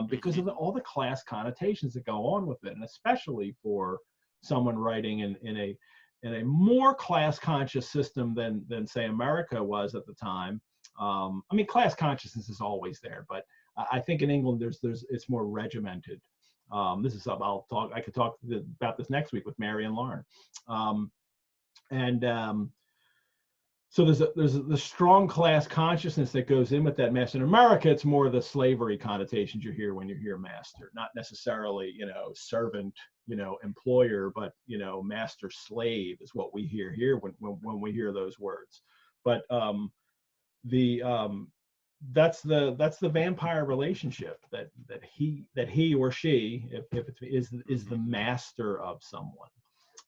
because of all the class connotations that go on with it, and especially for someone writing in a more class conscious system than say America was at the time. I mean, class consciousness is always there, but I think in England it's more regimented. This is something I could talk about this next week with Mary and Lauren. So there's the strong class consciousness that goes in with that master. In America, it's more the slavery connotations you hear when you hear master, not necessarily, servant, employer, but, master slave is what we hear here when we hear those words. But that's the vampire relationship that he or she, if it is the master of someone.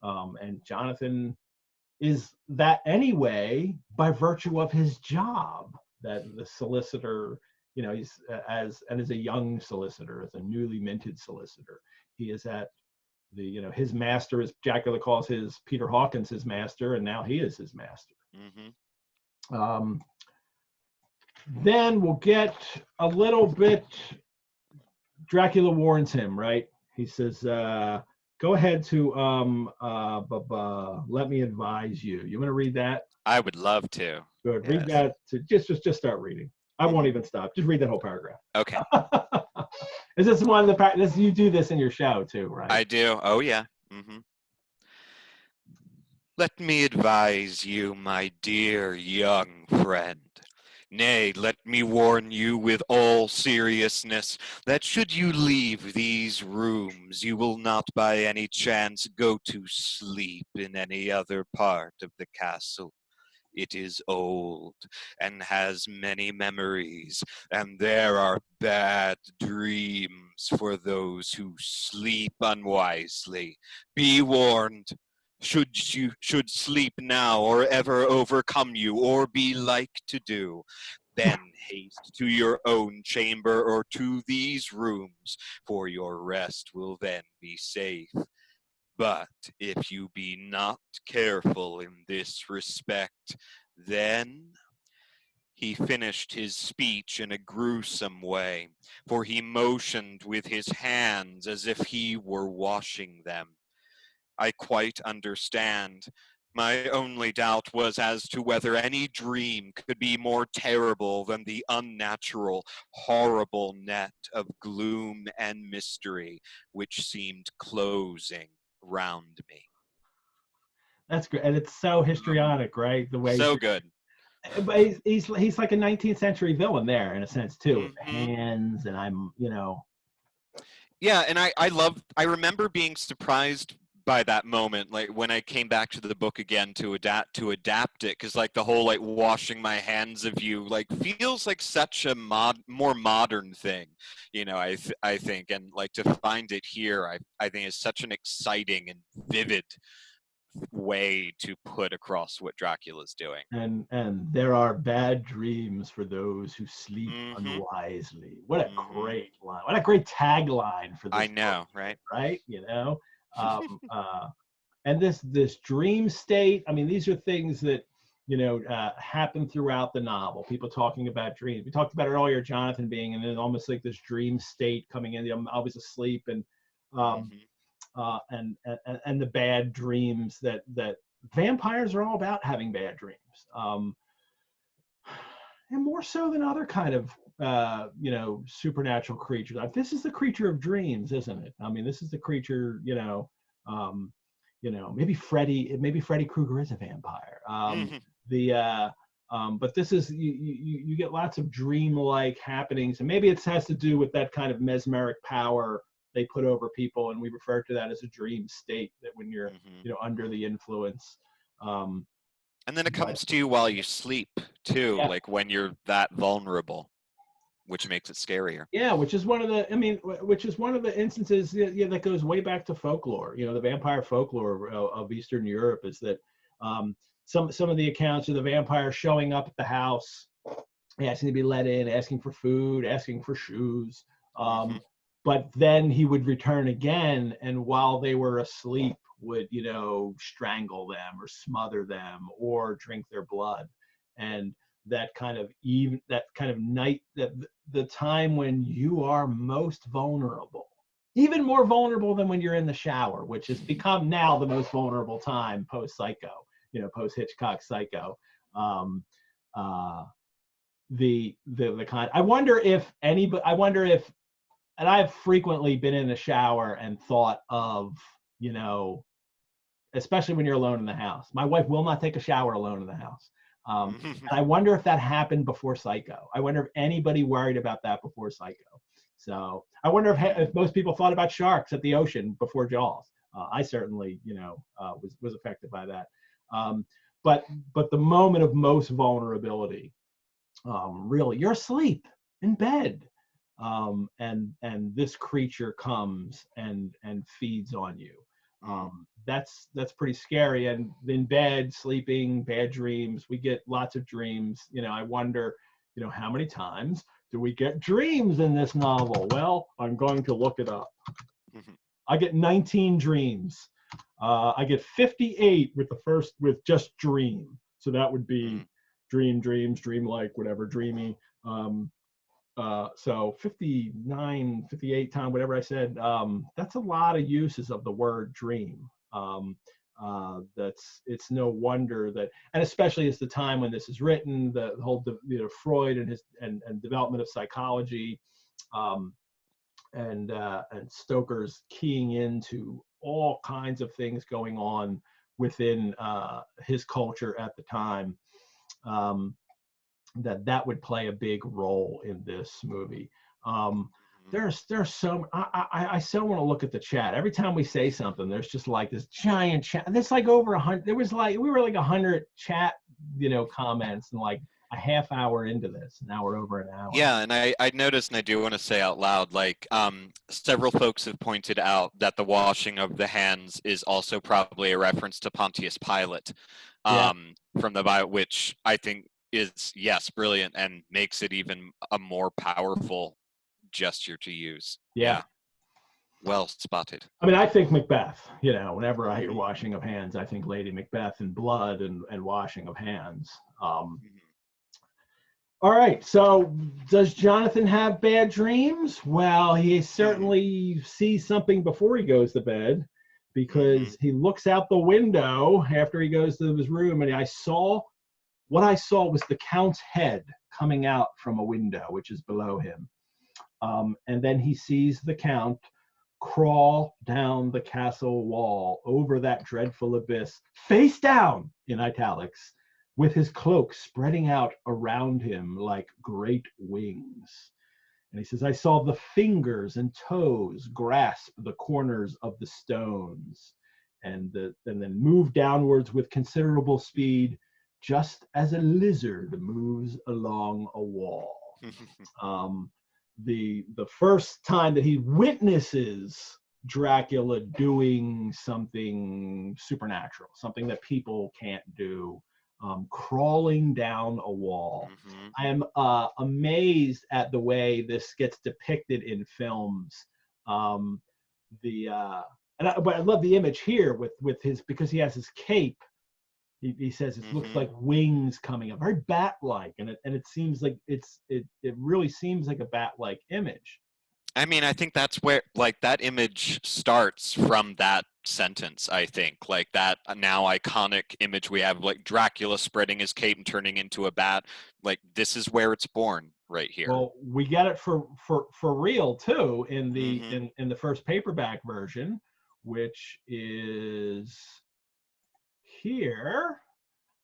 And Jonathan is that anyway by virtue of his job, that the solicitor, he's as a young solicitor, as a newly minted solicitor, he is at the, his master, as Dracula calls his Peter Hawkins his master, and now he is his master. Then we'll get a little bit, Dracula warns him, right? He says, go ahead to let me advise you. You want to read that? I would love to. Good. Yes. Read that. Just start reading. I won't even stop. Just read that whole paragraph. Okay. Is this one of the you do this in your show too, right? I do. Oh yeah. Let me advise you, my dear young friend. Nay, let me warn you with all seriousness that should you leave these rooms, you will not by any chance go to sleep in any other part of the castle. It is old and has many memories, and there are bad dreams for those who sleep unwisely. Be warned. Should sleep now or ever overcome you or be like to do, then haste to your own chamber or to these rooms, for your rest will then be safe. But if you be not careful in this respect, then... He finished his speech in a gruesome way, for he motioned with his hands as if he were washing them. I quite understand. My only doubt was as to whether any dream could be more terrible than the unnatural, horrible net of gloom and mystery which seemed closing round me. That's great, and it's so histrionic, right? The way so good. But he's like a 19th century villain there in a sense too, with hands, and I'm Yeah, and I remember being surprised by that moment, like when I came back to the book again to adapt it, because like the whole like washing my hands of you like feels like such a more modern thing, I think, and like to find it here, I think is such an exciting and vivid way to put across what Dracula's doing. And there are bad dreams for those who sleep unwisely. What a great line! What a great tagline for this. I know, book, right? And this dream state. I mean, these are things that happen throughout the novel. People talking about dreams. We talked about earlier, Jonathan being in almost like this dream state, coming in. I'm always asleep, and the bad dreams that vampires are all about, having bad dreams, and more so than other kind of supernatural creatures. This is the creature of dreams, isn't it? I mean, this is the creature, maybe Freddy Krueger is a vampire. But this is you get lots of dream-like happenings, and maybe it has to do with that kind of mesmeric power they put over people, and we refer to that as a dream state, that when you're under the influence. And then it comes to you while you sleep too, like when you're that vulnerable, which makes it scarier. Yeah, which is one of the instances that goes way back to folklore. The vampire folklore of Eastern Europe is that some of the accounts of the vampire showing up at the house, asking to be let in, asking for food, asking for shoes. But then he would return again, and while they were asleep, would, you know, strangle them or smother them or drink their blood. And that kind of night, that the time when you are most vulnerable, even more vulnerable than when you're in the shower, which has become now the most vulnerable time post Psycho, you know, post Hitchcock Psycho. The kind, I wonder if anybody, and I've frequently been in the shower and thought of, you know, especially when you're alone in the house. My wife will not take a shower alone in the house. And I wonder if that happened before Psycho. I wonder if anybody worried about that before Psycho. So I wonder if most people thought about sharks at the ocean before Jaws. I certainly, you know, was affected by that. But the moment of most vulnerability, really, you're asleep in bed, and this creature comes and feeds on you. That's pretty scary. And in bed, sleeping, bad dreams, we get lots of dreams. You know, I wonder, you know, how many times do we get dreams in this novel? Well, I'm going to look it up. I get 19 dreams. I get 58 with just dream. So that would be dream, dreams, dreamlike, whatever, dreamy. So 59, 58 times, whatever I said, that's a lot of uses of the word dream. It's no wonder that, and especially as the time when this is written, the whole, you know, Freud and his and development of psychology, and Stoker's keying into all kinds of things going on within his culture at the time. That would play a big role in this movie. There's so, I so want to look at the chat. Every time we say something, there's just like this giant chat. There's like over 100. There was like, we were like 100 chat, you know, comments, and like a half hour into this. Now we're over an hour. Yeah, and I noticed, and I do want to say out loud, like, several folks have pointed out that the washing of the hands is also probably a reference to Pontius Pilate, from the Bible, which I think is, yes, brilliant, and makes it even a more powerful gesture to use. Yeah. Well spotted. I mean, I think Macbeth, you know, whenever I hear washing of hands, I think Lady Macbeth and blood and washing of hands. All right, so does Jonathan have bad dreams? Well, he certainly sees something before he goes to bed, because he looks out the window after he goes to his room, and what I saw was the Count's head coming out from a window, which is below him. And then he sees the Count crawl down the castle wall over that dreadful abyss, face down, in italics, with his cloak spreading out around him like great wings. And he says, I saw the fingers and toes grasp the corners of the stones, and then move downwards with considerable speed, just as a lizard moves along a wall. The first time that he witnesses Dracula doing something supernatural, something that people can't do, crawling down a wall. I am amazed at the way this gets depicted in films. But I love the image here with his, because he has his cape. He says it looks like wings coming up, very bat-like, and it seems like it really seems like a bat-like image. I mean, I think that's where, like, that image starts from that sentence, I think. Like, that now iconic image we have, like Dracula spreading his cape and turning into a bat. Like, this is where it's born, right here. Well, we get it for real too in the in the first paperback version, which is here.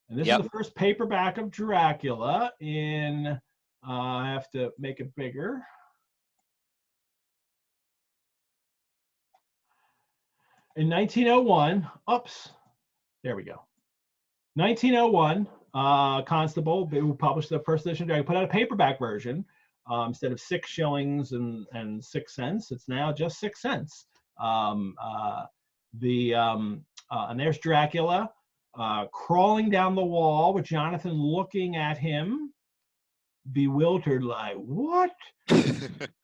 And this is the first paperback of Dracula in, I have to make it bigger. In 1901, there we go. 1901, Constable, who published the first edition, put out a paperback version. Instead of 6 shillings and 6 cents, it's now just 6 cents. And there's Dracula crawling down the wall with Jonathan looking at him. bewildered, like, what?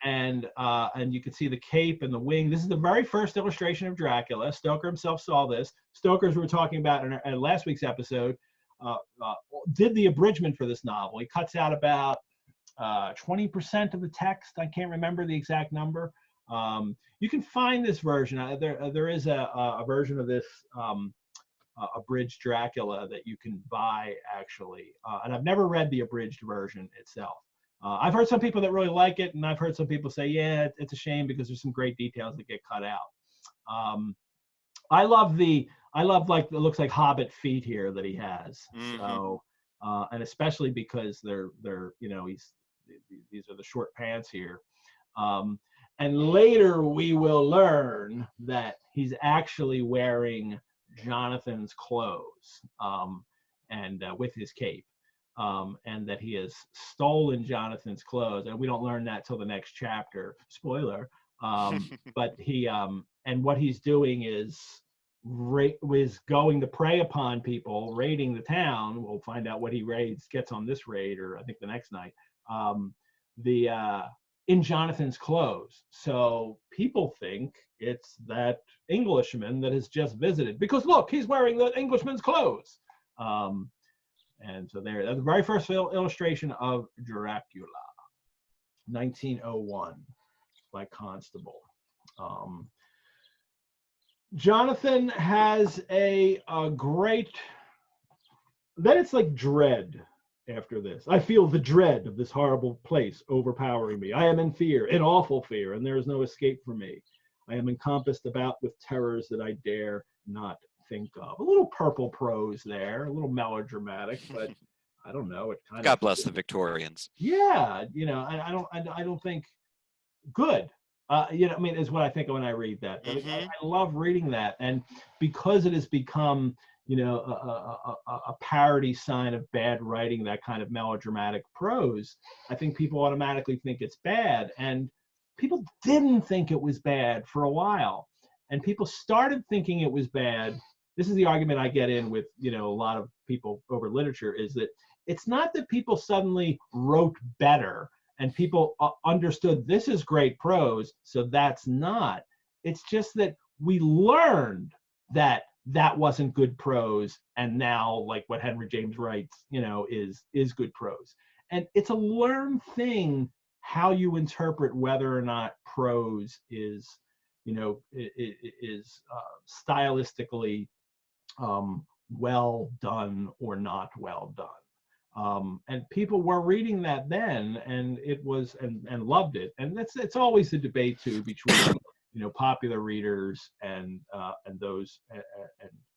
And you can see the cape and the wing. This is the very first illustration of Dracula. Stoker himself saw this. Stoker's, we were talking about in last week's episode, did the abridgment for this novel. He cuts out about 20% of the text. I can't remember the exact number. You can find this version. There is a version of this abridged Dracula that you can buy, actually. And I've never read the abridged version itself. I've heard some people that really like it, and I've heard some people say, yeah, it's a shame because there's some great details that get cut out. I love like, it looks like Hobbit feet here that he has. Mm-hmm. So, and especially because they're these are the short pants here. And later we will learn that he's actually wearing Jonathan's clothes, and with his cape. And that he has stolen Jonathan's clothes, and we don't learn that till the next chapter. Spoiler. But he and what he's doing is going to prey upon people, raiding the town. We'll find out what he gets on this raid, or I think the next night. In Jonathan's clothes. So people think it's that Englishman that has just visited, because look, he's wearing the Englishman's clothes. And so that's the very first illustration of Dracula, 1901, by Constable. Jonathan has a great, then it's like dread after this. I feel the dread of this horrible place overpowering me. I am in fear, in awful fear, and there is no escape for me. I am encompassed about with terrors that I dare not think of. A little purple prose there, a little melodramatic, but I don't know. It kind of, God bless the Victorians. Yeah, I don't think good. I mean, is what I think when I read that. But I love reading that, and because it has become, a parody sign of bad writing, that kind of melodramatic prose, I think people automatically think it's bad, and people didn't think it was bad for a while, and people started thinking it was bad. This is the argument I get in with, a lot of people over literature, is that it's not that people suddenly wrote better and people understood this is great prose, so that's not. It's just that we learned that wasn't good prose, and now, like what Henry James writes, is good prose. And it's a learned thing how you interpret whether or not prose is, stylistically well done or not well done. And people were reading that then, and it was, and loved it. And it's always a debate too between popular readers and those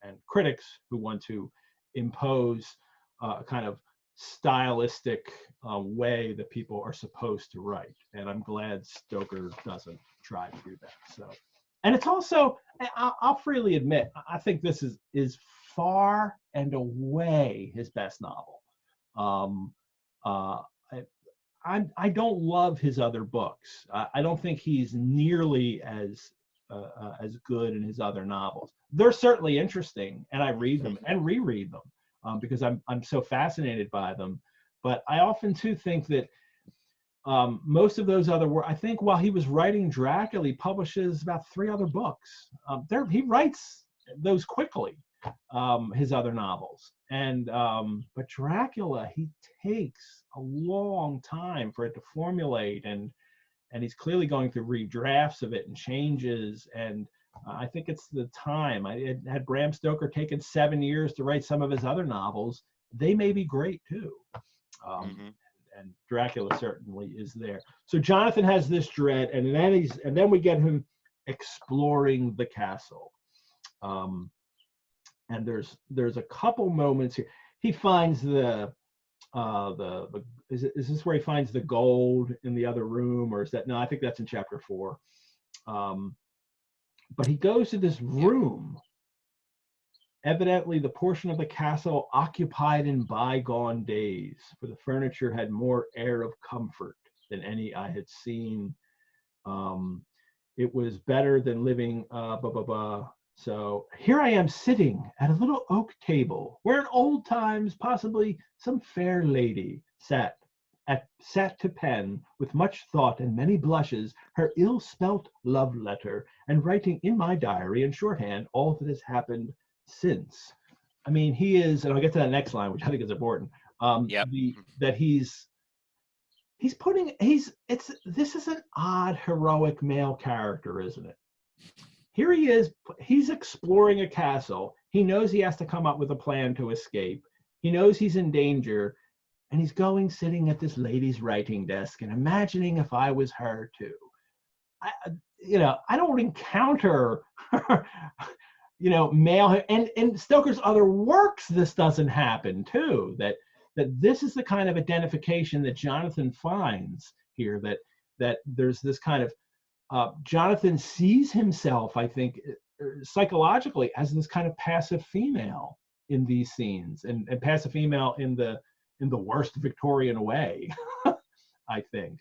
and critics who want to impose a kind of stylistic way that people are supposed to write. And I'm glad Stoker doesn't try to do that. So, and it's also, I'll freely admit, I think this is far and away his best novel. I don't love his other books. I don't think he's nearly as good in his other novels. They're certainly interesting, and I read them and reread them because I'm so fascinated by them. But I often too think that most of those other works, I think while he was writing Dracula, he publishes about 3 other books. He writes those quickly, his other novels. And but Dracula, he takes a long time for it to formulate, and he's clearly going through redrafts of it and changes. And I think it's the time. Had Bram Stoker taken 7 years to write some of his other novels, they may be great too. And Dracula certainly is there. So Jonathan has this dread, and then we get him exploring the castle. And there's a couple moments here. He finds is this where he finds the gold in the other room, or is that, no, I think that's in chapter 4. But he goes to this room, evidently the portion of the castle occupied in bygone days, for the furniture had more air of comfort than any I had seen. It was better than living, So here I am sitting at a little oak table where in old times possibly some fair lady sat sat to pen with much thought and many blushes her ill-spelt love letter, and writing in my diary in shorthand all that has happened since. I mean, he is, and I'll get to that next line, which I think is important. Yep. That he's putting this is an odd heroic male character, isn't it? Here he is, he's exploring a castle. He knows he has to come up with a plan to escape. He knows he's in danger, and he's going sitting at this lady's writing desk and imagining if I was her too. I don't encounter male, and in Stoker's other works this doesn't happen too, that this is the kind of identification that Jonathan finds here, that there's this kind of Jonathan sees himself, I think, psychologically as this kind of passive female in these scenes, and passive female in the worst Victorian way, I think.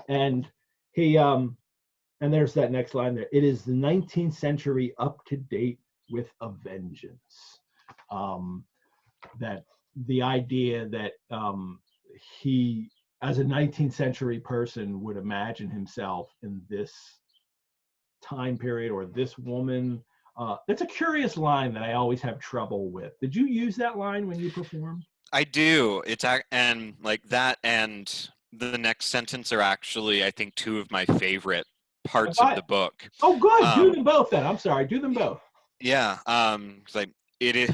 And he and there's that next line there. It is the 19th century up to date with a vengeance. That the idea that he, as a 19th century person, would imagine himself in this time period or this woman. That's a curious line that I always have trouble with. Did you use that line when you performed? I do. And like that and the next sentence are actually, I think, two of my favorite parts of the book. Oh, good. Do them both then. I'm sorry. Do them both. Yeah. Like it is,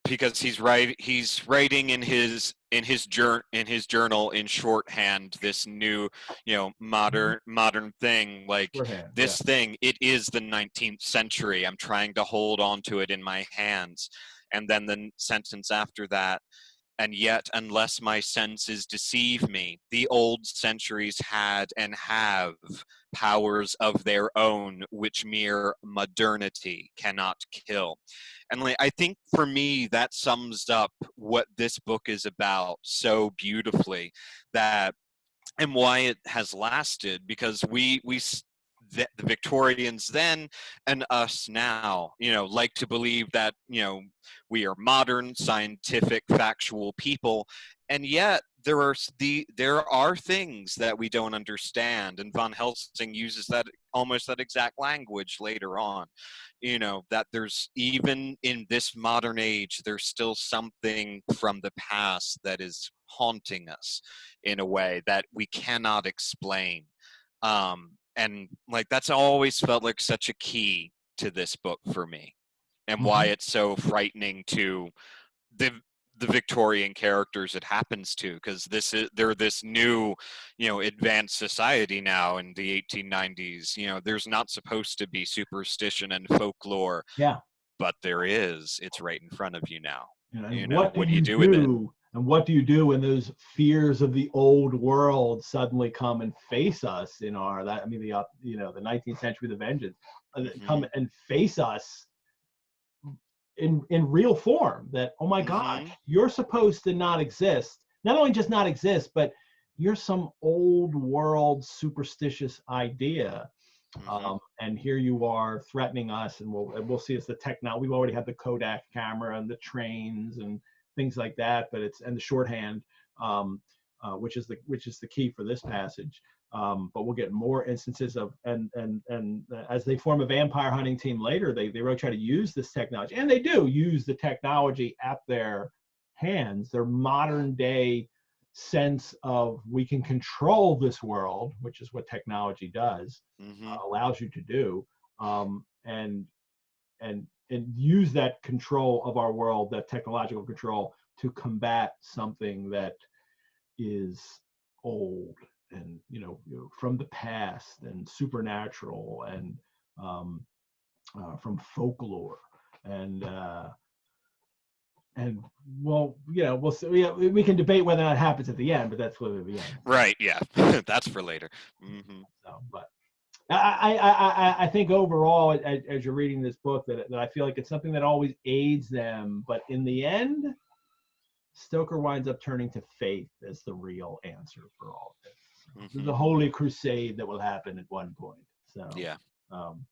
because he's writing in his journal in shorthand this new, modern thing, like Shorthand, this thing. It is the 19th century. I'm trying to hold on to it in my hands. And then the sentence after that. And yet, unless my senses deceive me, the old centuries had and have powers of their own, which mere modernity cannot kill. And I think for me, that sums up what this book is about so beautifully, and why it has lasted, because the Victorians then and us now, like to believe that, we are modern, scientific, factual people, and yet there are things that we don't understand. And Von Helsing uses almost that exact language later on, that there's, even in this modern age, there's still something from the past that is haunting us in a way that we cannot explain. And that's always felt like such a key to this book for me, and why it's so frightening to the Victorian characters it happens to, because they're this new, advanced society now in the 1890s. There's not supposed to be superstition and folklore. Yeah. But there is. It's right in front of you now. What do you do with it? And what do you do when those fears of the old world suddenly come and face us the 19th century, the vengeance, come and face us in real form, that, oh my gosh, you're supposed to not exist. Not only just not exist, but you're some old world superstitious idea. And here you are threatening us, and we'll see, it's the technology. We've already had the Kodak camera and the trains and things like that, but and the shorthand, which is the key for this passage. But we'll get more instances of, and as they form a vampire hunting team later, they really try to use this technology, and they do use the technology at their hands, their modern day sense of, we can control this world, which is what technology does, allows you to do, and use that control of our world, that technological control, to combat something that is old and from the past and supernatural and from folklore, and we'll see. We can debate whether that happens at the end, but that's for the end. Right? Yeah, that's for later. So, but I think overall, as you're reading this book, that I feel like it's something that always aids them, but in the end, Stoker winds up turning to faith as the real answer for all of this. The holy crusade that will happen at one point. So yeah,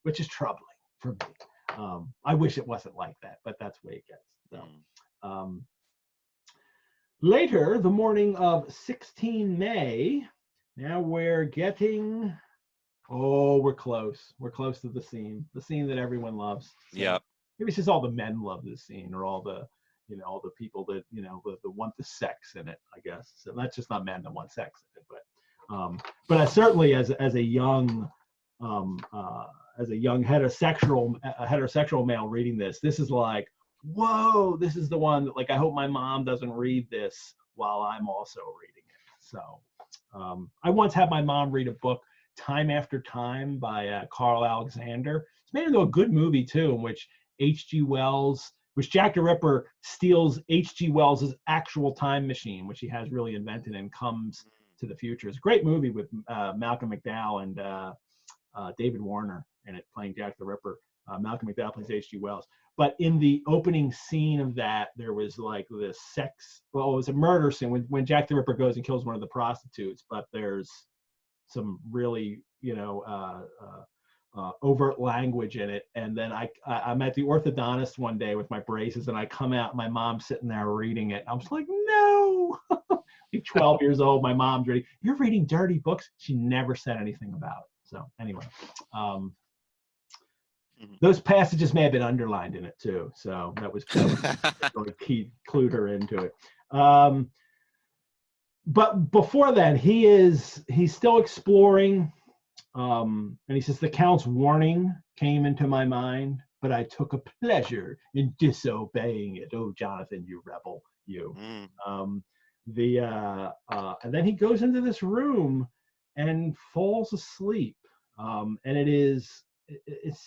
which is troubling for me. I wish it wasn't like that, but that's the way it gets. So, Later, the morning of 16 May, now we're getting, oh, we're close. We're close to the scene that everyone loves. So Yep. maybe it's just all the men love this scene, or all the, all the people that, that want the sex in it, I guess. So that's just not men that want sex in it, but I certainly as a young, um, uh, heterosexual male reading this is like, whoa, this is the one that, like, I hope my mom doesn't read this while I'm also reading it. So I once had my mom read a book, Time After Time, by Carl Alexander. It's made into a good movie too, in which Jack the Ripper steals H.G. Wells's actual time machine, which he has really invented, and comes to the future. It's a great movie with Malcolm McDowell and David Warner in it, playing Jack the Ripper. Malcolm McDowell plays H.G. Wells. But in the opening scene of that, there was like this it was a murder scene when Jack the Ripper goes and kills one of the prostitutes, but there's some really, overt language in it. And then I'm at the orthodontist one day with my braces, and I come out, my mom's sitting there reading it. I was like, no. Like 12 years old, my mom's reading, you're reading dirty books. She never said anything about it. So anyway, those passages may have been underlined in it too. So that was really clued her into it. But before then, he's still exploring. And he says, the Count's warning came into my mind, but I took a pleasure in disobeying it. Oh, Jonathan, you rebel, you. And then he goes into this room and falls asleep. And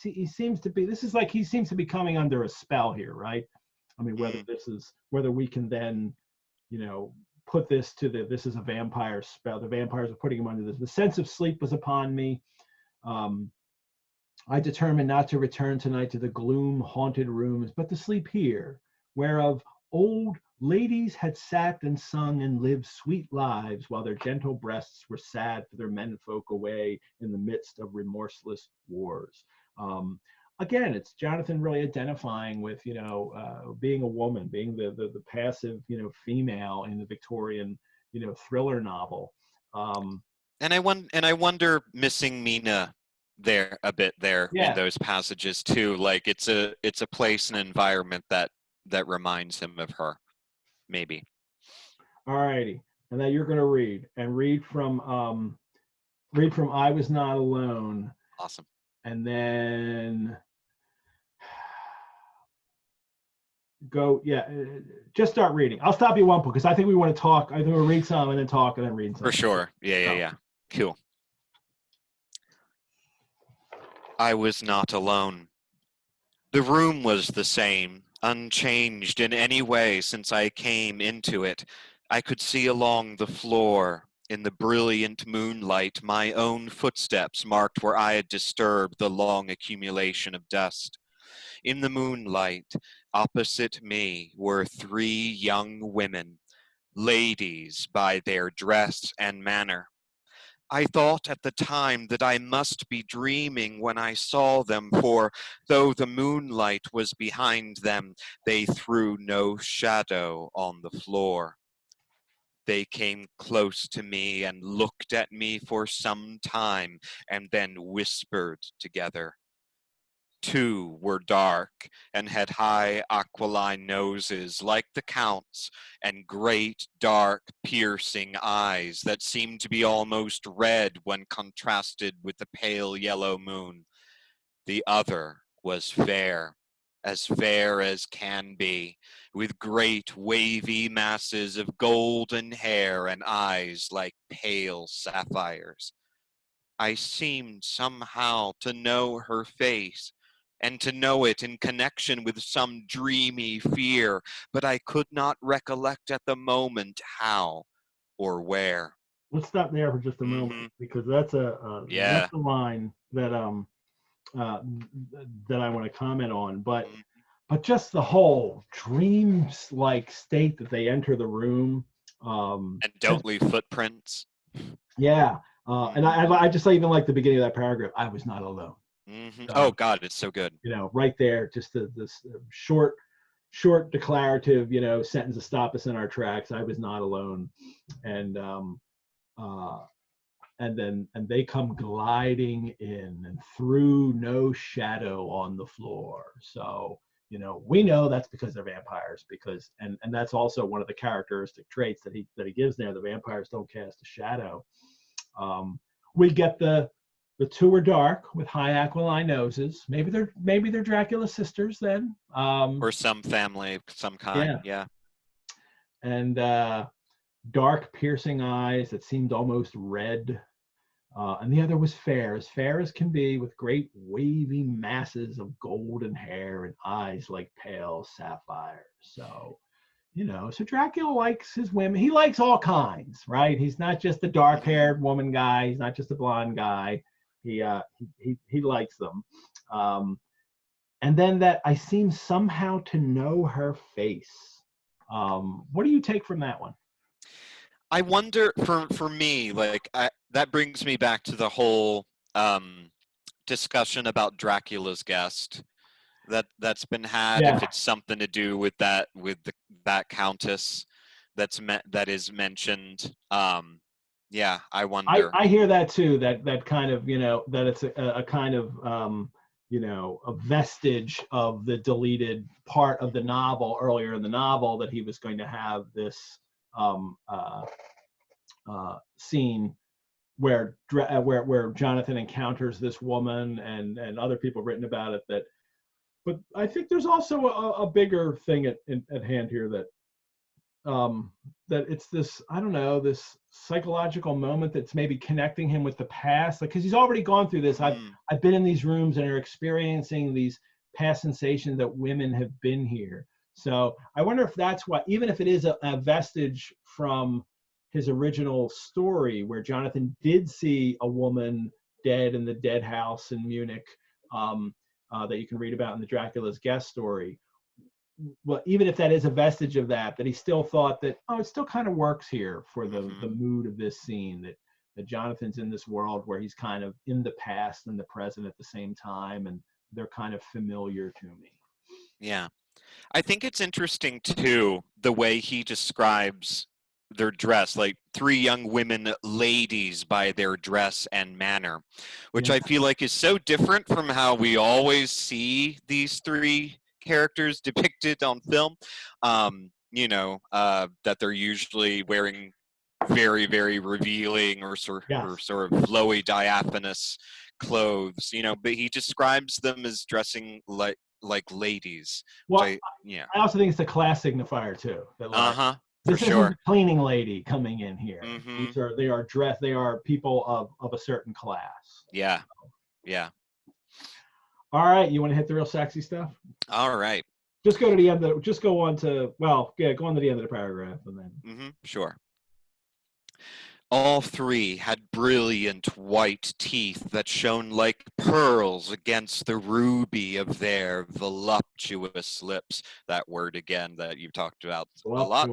he seems to be, this is like, he seems to be coming under a spell here, right? I mean, whether we can then, put this to this is a vampire spell. The vampires are putting him under this. The sense of sleep was upon me. I determined not to return tonight to the gloom haunted rooms, but to sleep here, whereof old ladies had sat and sung and lived sweet lives, while their gentle breasts were sad for their menfolk away in the midst of remorseless wars. Again, it's Jonathan really identifying with, being a woman, being the passive, female in the Victorian, thriller novel. And I wonder, missing Mina there a bit there in those passages too. Like it's a place and environment that reminds him of her, maybe. All righty, and then you're going to read from I Was Not Alone. Awesome. And then go, just start reading. I'll stop you at one point because I think we want to talk. I think we'll read some and then talk and then read some. For sure. Yeah. Cool. I was not alone. The room was the same, unchanged in any way since I came into it. I could see along the floor, in the brilliant moonlight, my own footsteps marked where I had disturbed the long accumulation of dust. In the moonlight, opposite me were 3 young women, ladies by their dress and manner. I thought at the time that I must be dreaming when I saw them, for though the moonlight was behind them, they threw no shadow on the floor. They came close to me and looked at me for some time and then whispered together. 2 were dark and had high aquiline noses like the Count's, and great dark piercing eyes that seemed to be almost red when contrasted with the pale yellow moon. The other was fair as can be, with great wavy masses of golden hair and eyes like pale sapphires. I seemed somehow to know her face, and to know it in connection with some dreamy fear, but I could not recollect at the moment how or where. Let's stop there for just a moment, because that's that's a line that that I want to comment on. But just the whole dreams-like state that they enter the room, and don't leave footprints. Yeah, and I just even like the beginning of that paragraph. I was not alone. Oh God, it's so good. Right there, just this short, short declarative, sentence to stop us in our tracks. I was not alone. And uh, and they come gliding in and threw no shadow on the floor. So we know that's because they're vampires, because and that's also one of the characteristic traits that he gives there. The vampires don't cast a shadow. We get the two are dark with high aquiline noses. Maybe they're Dracula's sisters then, or some family of some kind. Yeah. And dark piercing eyes that seemed almost red. And the other was fair as can be, with great wavy masses of golden hair and eyes like pale sapphires. So, so Dracula likes his women. He likes all kinds, right? He's not just the dark-haired woman guy. He's not just a blonde guy. He likes them. And then that I seem somehow to know her face. What do you take from that one? I wonder, for me, like that brings me back to the whole discussion about Dracula's guest that's been had. Yeah. If it's something to do with that that countess that is mentioned. Yeah, I wonder. I hear that too. That kind of that it's a kind of a vestige of the deleted part of the novel earlier in the novel, that he was going to have this scene where Jonathan encounters this woman, and other people have written about it. But I think there's also a bigger thing at hand here, that it's this, I don't know, this psychological moment that's maybe connecting him with the past, like, because he's already gone through this. I've been in these rooms and are experiencing these past sensations that women have been here. So I wonder if that's why, even if it is a vestige from his original story, where Jonathan did see a woman dead in the dead house in Munich, that you can read about in the Dracula's guest story. Well, even if that is a vestige of that he still thought that, it still kind of works here for the mood of this scene, that Jonathan's in this world where he's kind of in the past and the present at the same time, and they're kind of familiar to me. Yeah. I think it's interesting too, the way he describes their dress, like three young women, ladies by their dress and manner, which I feel like is so different from how we always see these three characters depicted on film. That they're usually wearing very, very revealing or sort of flowy, diaphanous clothes, but he describes them as dressing like ladies. Well, I also think it's a class signifier too. That this isn't a cleaning lady coming in here. They are dressed. They are people of a certain class. Yeah. Yeah. All right, you want to hit the real sexy stuff? All right. Just go to the end. Go on to go on to the end of the paragraph, and then. Sure. All three had brilliant white teeth that shone like pearls against the ruby of their voluptuous lips. That word again that you've talked about a lot.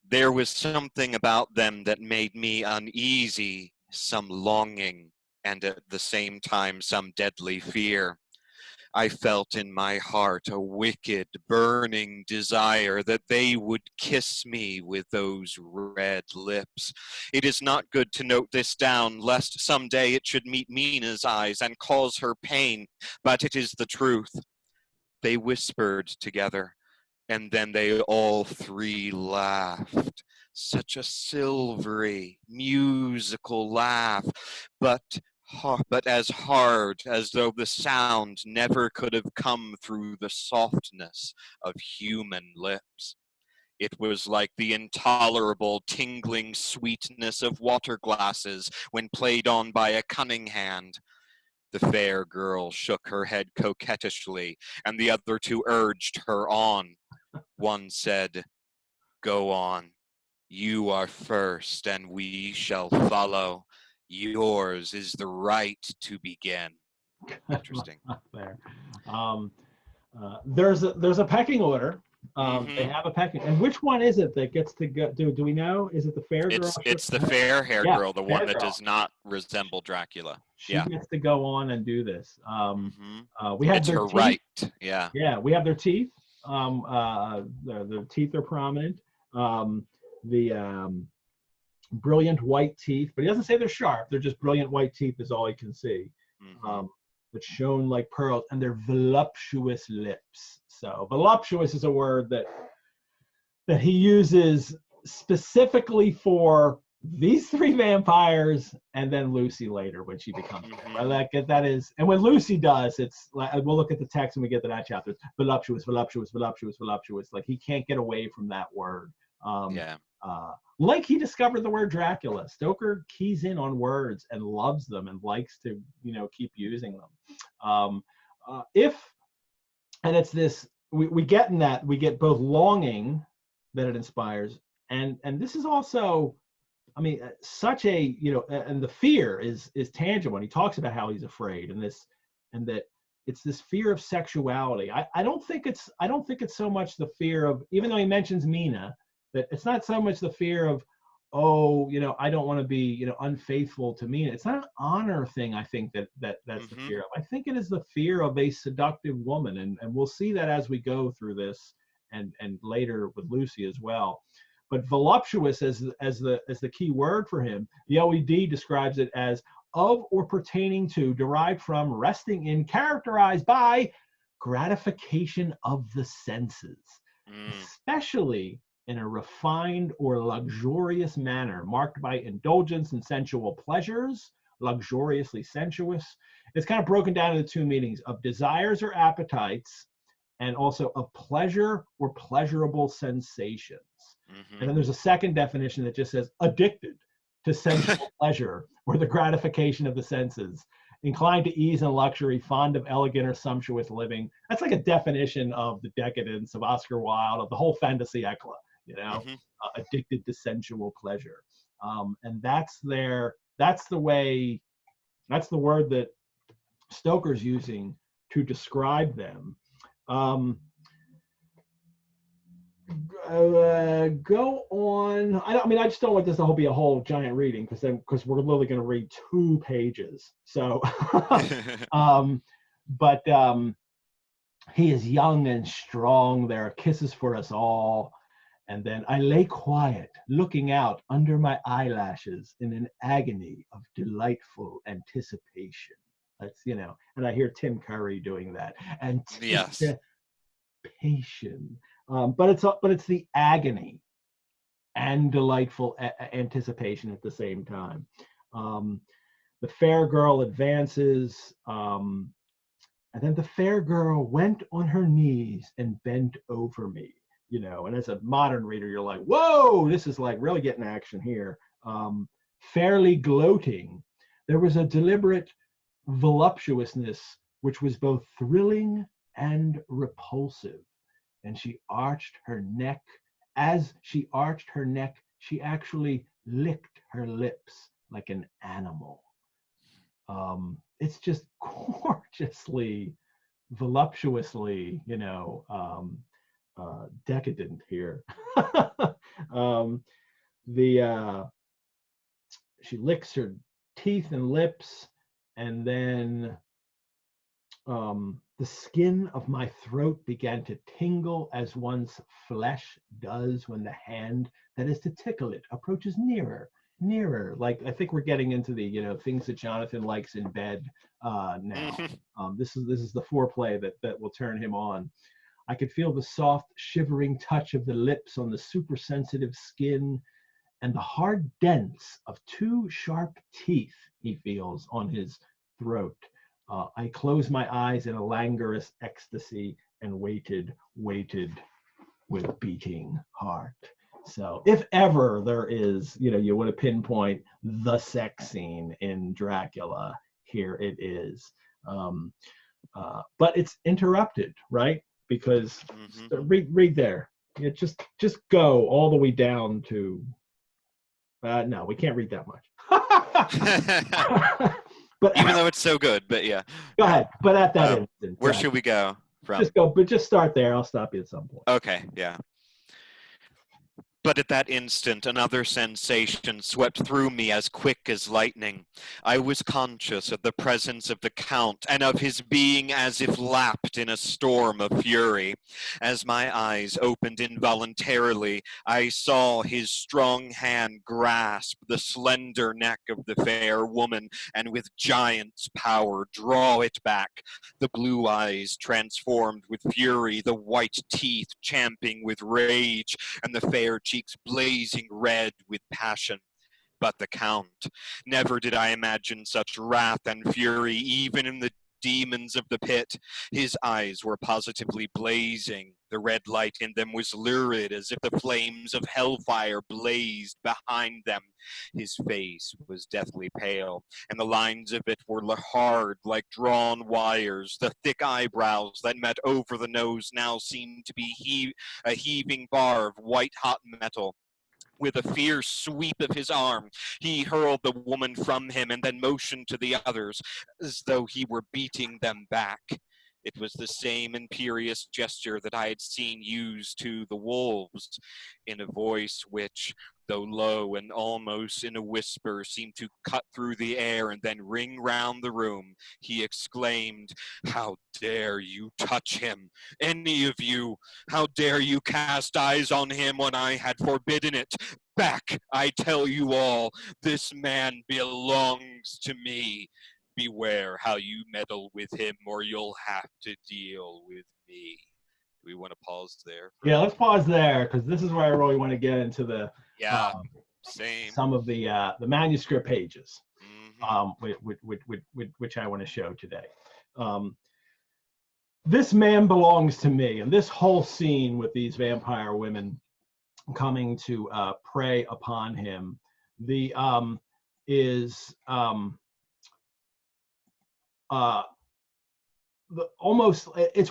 There was something about them that made me uneasy, some longing, and at the same time some deadly fear. I felt in my heart a wicked, burning desire that they would kiss me with those red lips. It is not good to note this down, lest some day it should meet Mina's eyes and cause her pain, but it is the truth. They whispered together, and then they all three laughed. Such a silvery, musical laugh, but as hard as though the sound never could have come through the softness of human lips. It was like the intolerable tingling sweetness of water glasses when played on by a cunning hand. The fair girl shook her head coquettishly, and the other two urged her on. One said, "Go on. You are first, and we shall follow. Yours is the right to begin." Interesting. There. There's a pecking order. They have a pecking, and which one is it that gets to go? Do we know? Is it the fair girl? It's the fair hair girl, the one that does not resemble Dracula. She gets to go on and do this. We have it's their her teeth. right. Yeah. Yeah, we have their teeth. The teeth are prominent. The brilliant white teeth, but he doesn't say they're sharp. They're just brilliant white teeth is all he can see. That shone like pearls, and their voluptuous lips. So voluptuous is a word that he uses specifically for these three vampires, and then Lucy later when she becomes like that is. And when Lucy does, it's like we'll look at the text when we get to that chapter. It's voluptuous, voluptuous, voluptuous, voluptuous. Like he can't get away from that word. Like he discovered the word Dracula. Stoker keys in on words and loves them and likes to, keep using them. And it's this, we get in that, we get both longing that it inspires, and this is also, such a, and the fear is tangible. And he talks about how he's afraid, and that it's this fear of sexuality. I don't think it's so much the fear of, even though he mentions Mina, that it's not so much the fear of, I don't want to be, unfaithful to Mina. It's not an honor thing. I think that's the fear of. I think it is the fear of a seductive woman, and we'll see that as we go through this, and later with Lucy as well. But voluptuous as the key word for him, the OED describes it as of or pertaining to, derived from, resting in, characterized by gratification of the senses, especially in a refined or luxurious manner, marked by indulgence in sensual pleasures, luxuriously sensuous. It's kind of broken down into two meanings of desires or appetites, and also of pleasure or pleasurable sensations. And then there's a second definition that just says addicted to sensual pleasure or the gratification of the senses, inclined to ease and luxury, fond of elegant or sumptuous living. That's like a definition of the decadence of Oscar Wilde, of the whole fin de siècle, addicted to sensual pleasure. And that's the word that Stoker's using to describe them. Go on. I just don't want this to be a whole giant reading, because we're literally going to read 2 pages. So, but he is young and strong. There are kisses for us all. And then I lay quiet, looking out under my eyelashes in an agony of delightful anticipation. That's, and I hear Tim Curry doing that. Anticipation. But it's the agony and delightful anticipation at the same time. The fair girl advances, and then the fair girl went on her knees and bent over me. And as a modern reader, you're like, whoa, this is like really getting action here. Fairly gloating, there was a deliberate voluptuousness which was both thrilling and repulsive. And she arched her neck. As she arched her neck, she actually licked her lips like an animal. It's just gorgeously, voluptuously, decadent here. She licks her teeth and lips, and then the skin of my throat began to tingle as one's flesh does when the hand that is to tickle it approaches nearer. Like, I think we're getting into the things that Jonathan likes in bed now. This is the foreplay that will turn him on. I could feel the soft, shivering touch of the lips on the super sensitive skin, and the hard dents of 2 sharp teeth he feels on his throat. I closed my eyes in a languorous ecstasy and waited with beating heart. So if ever there is, you want to pinpoint the sex scene in Dracula, here it is. But it's interrupted, right? Because read there. Just go all the way down to. No, we can't read that much. But even though it's so good, but yeah. Go ahead. But at that instant, where should we go from? Just go, but just start there. I'll stop you at some point. Okay, yeah. But at that instant, another sensation swept through me as quick as lightning. I was conscious of the presence of the Count, and of his being as if lapped in a storm of fury. As my eyes opened involuntarily, I saw his strong hand grasp the slender neck of the fair woman, and with giant's power draw it back, the blue eyes transformed with fury, the white teeth champing with rage, and the fair cheeks blazing red with passion. But the Count, never did I imagine such wrath and fury, even in the demons of the pit. His eyes were positively blazing. The red light in them was lurid, as if the flames of hellfire blazed behind them. His face was deathly pale, and the lines of it were hard like drawn wires. The thick eyebrows that met over the nose now seemed to be a heaving bar of white-hot metal. With a fierce sweep of his arm, he hurled the woman from him and then motioned to the others as though he were beating them back. It was the same imperious gesture that I had seen used to the wolves. In a voice which, though low and almost in a whisper, seemed to cut through the air and then ring round the room, he exclaimed, "How dare you touch him? Any of you? How dare you cast eyes on him when I had forbidden it? Back, I tell you all. This man belongs to me. Beware how you meddle with him, or you'll have to deal with me." Do we want to pause there? Yeah, let's pause there, because this is where I really want to get into the same. some of the manuscript pages, Mm-hmm. which I want to show today. This man belongs to me, and this whole scene with these vampire women coming to prey upon him, it's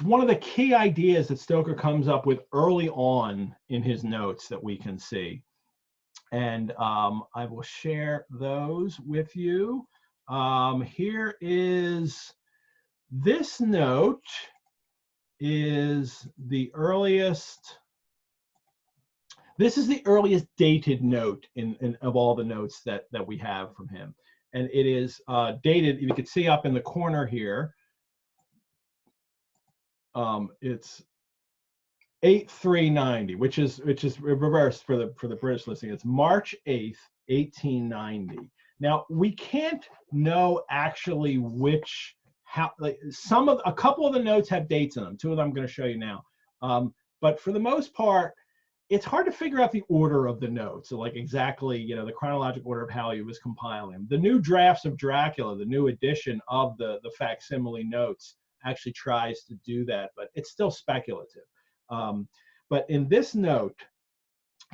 one of the key ideas that Stoker comes up with early on in his notes that we can see. And I will share those with you. Here is, this note is the earliest, this is the earliest dated note in of all the notes that we have from him. And it is dated, you can see up in the corner here, it's 8/3/90, which is reversed for the British listening. It's March 8th, 1890. Now we can't know actually which, like a couple of the notes have dates in them. Two of them I'm going to show you now. But for the most part, it's hard to figure out the order of the notes, so like exactly, the chronological order of how he was compiling them. The new drafts of Dracula, the new edition of the facsimile notes, actually tries to do that, but it's still speculative. But in this note,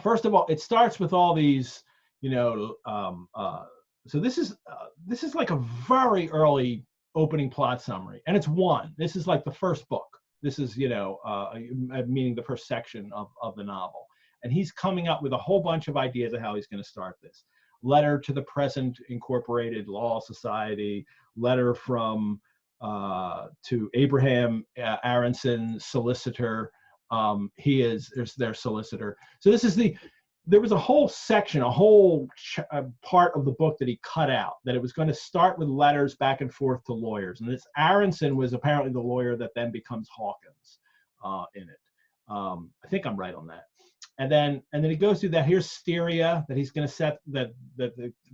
first of all, it starts with all these, so this is like a very early opening plot summary, and it's one. This is like the first book. This is, meaning the first section of the novel. And he's coming up with a whole bunch of ideas of how he's going to start this. Letter to the Present Incorporated Law Society, letter from to Abraham Aronson, solicitor. There's their solicitor. So this is there was a whole section, a whole part of the book that he cut out, that it was going to start with letters back and forth to lawyers. And this Aronson was apparently the lawyer that then becomes Hawkins in it. I think I'm right on that. And then he goes through that. Here's Styria, that he's going to set that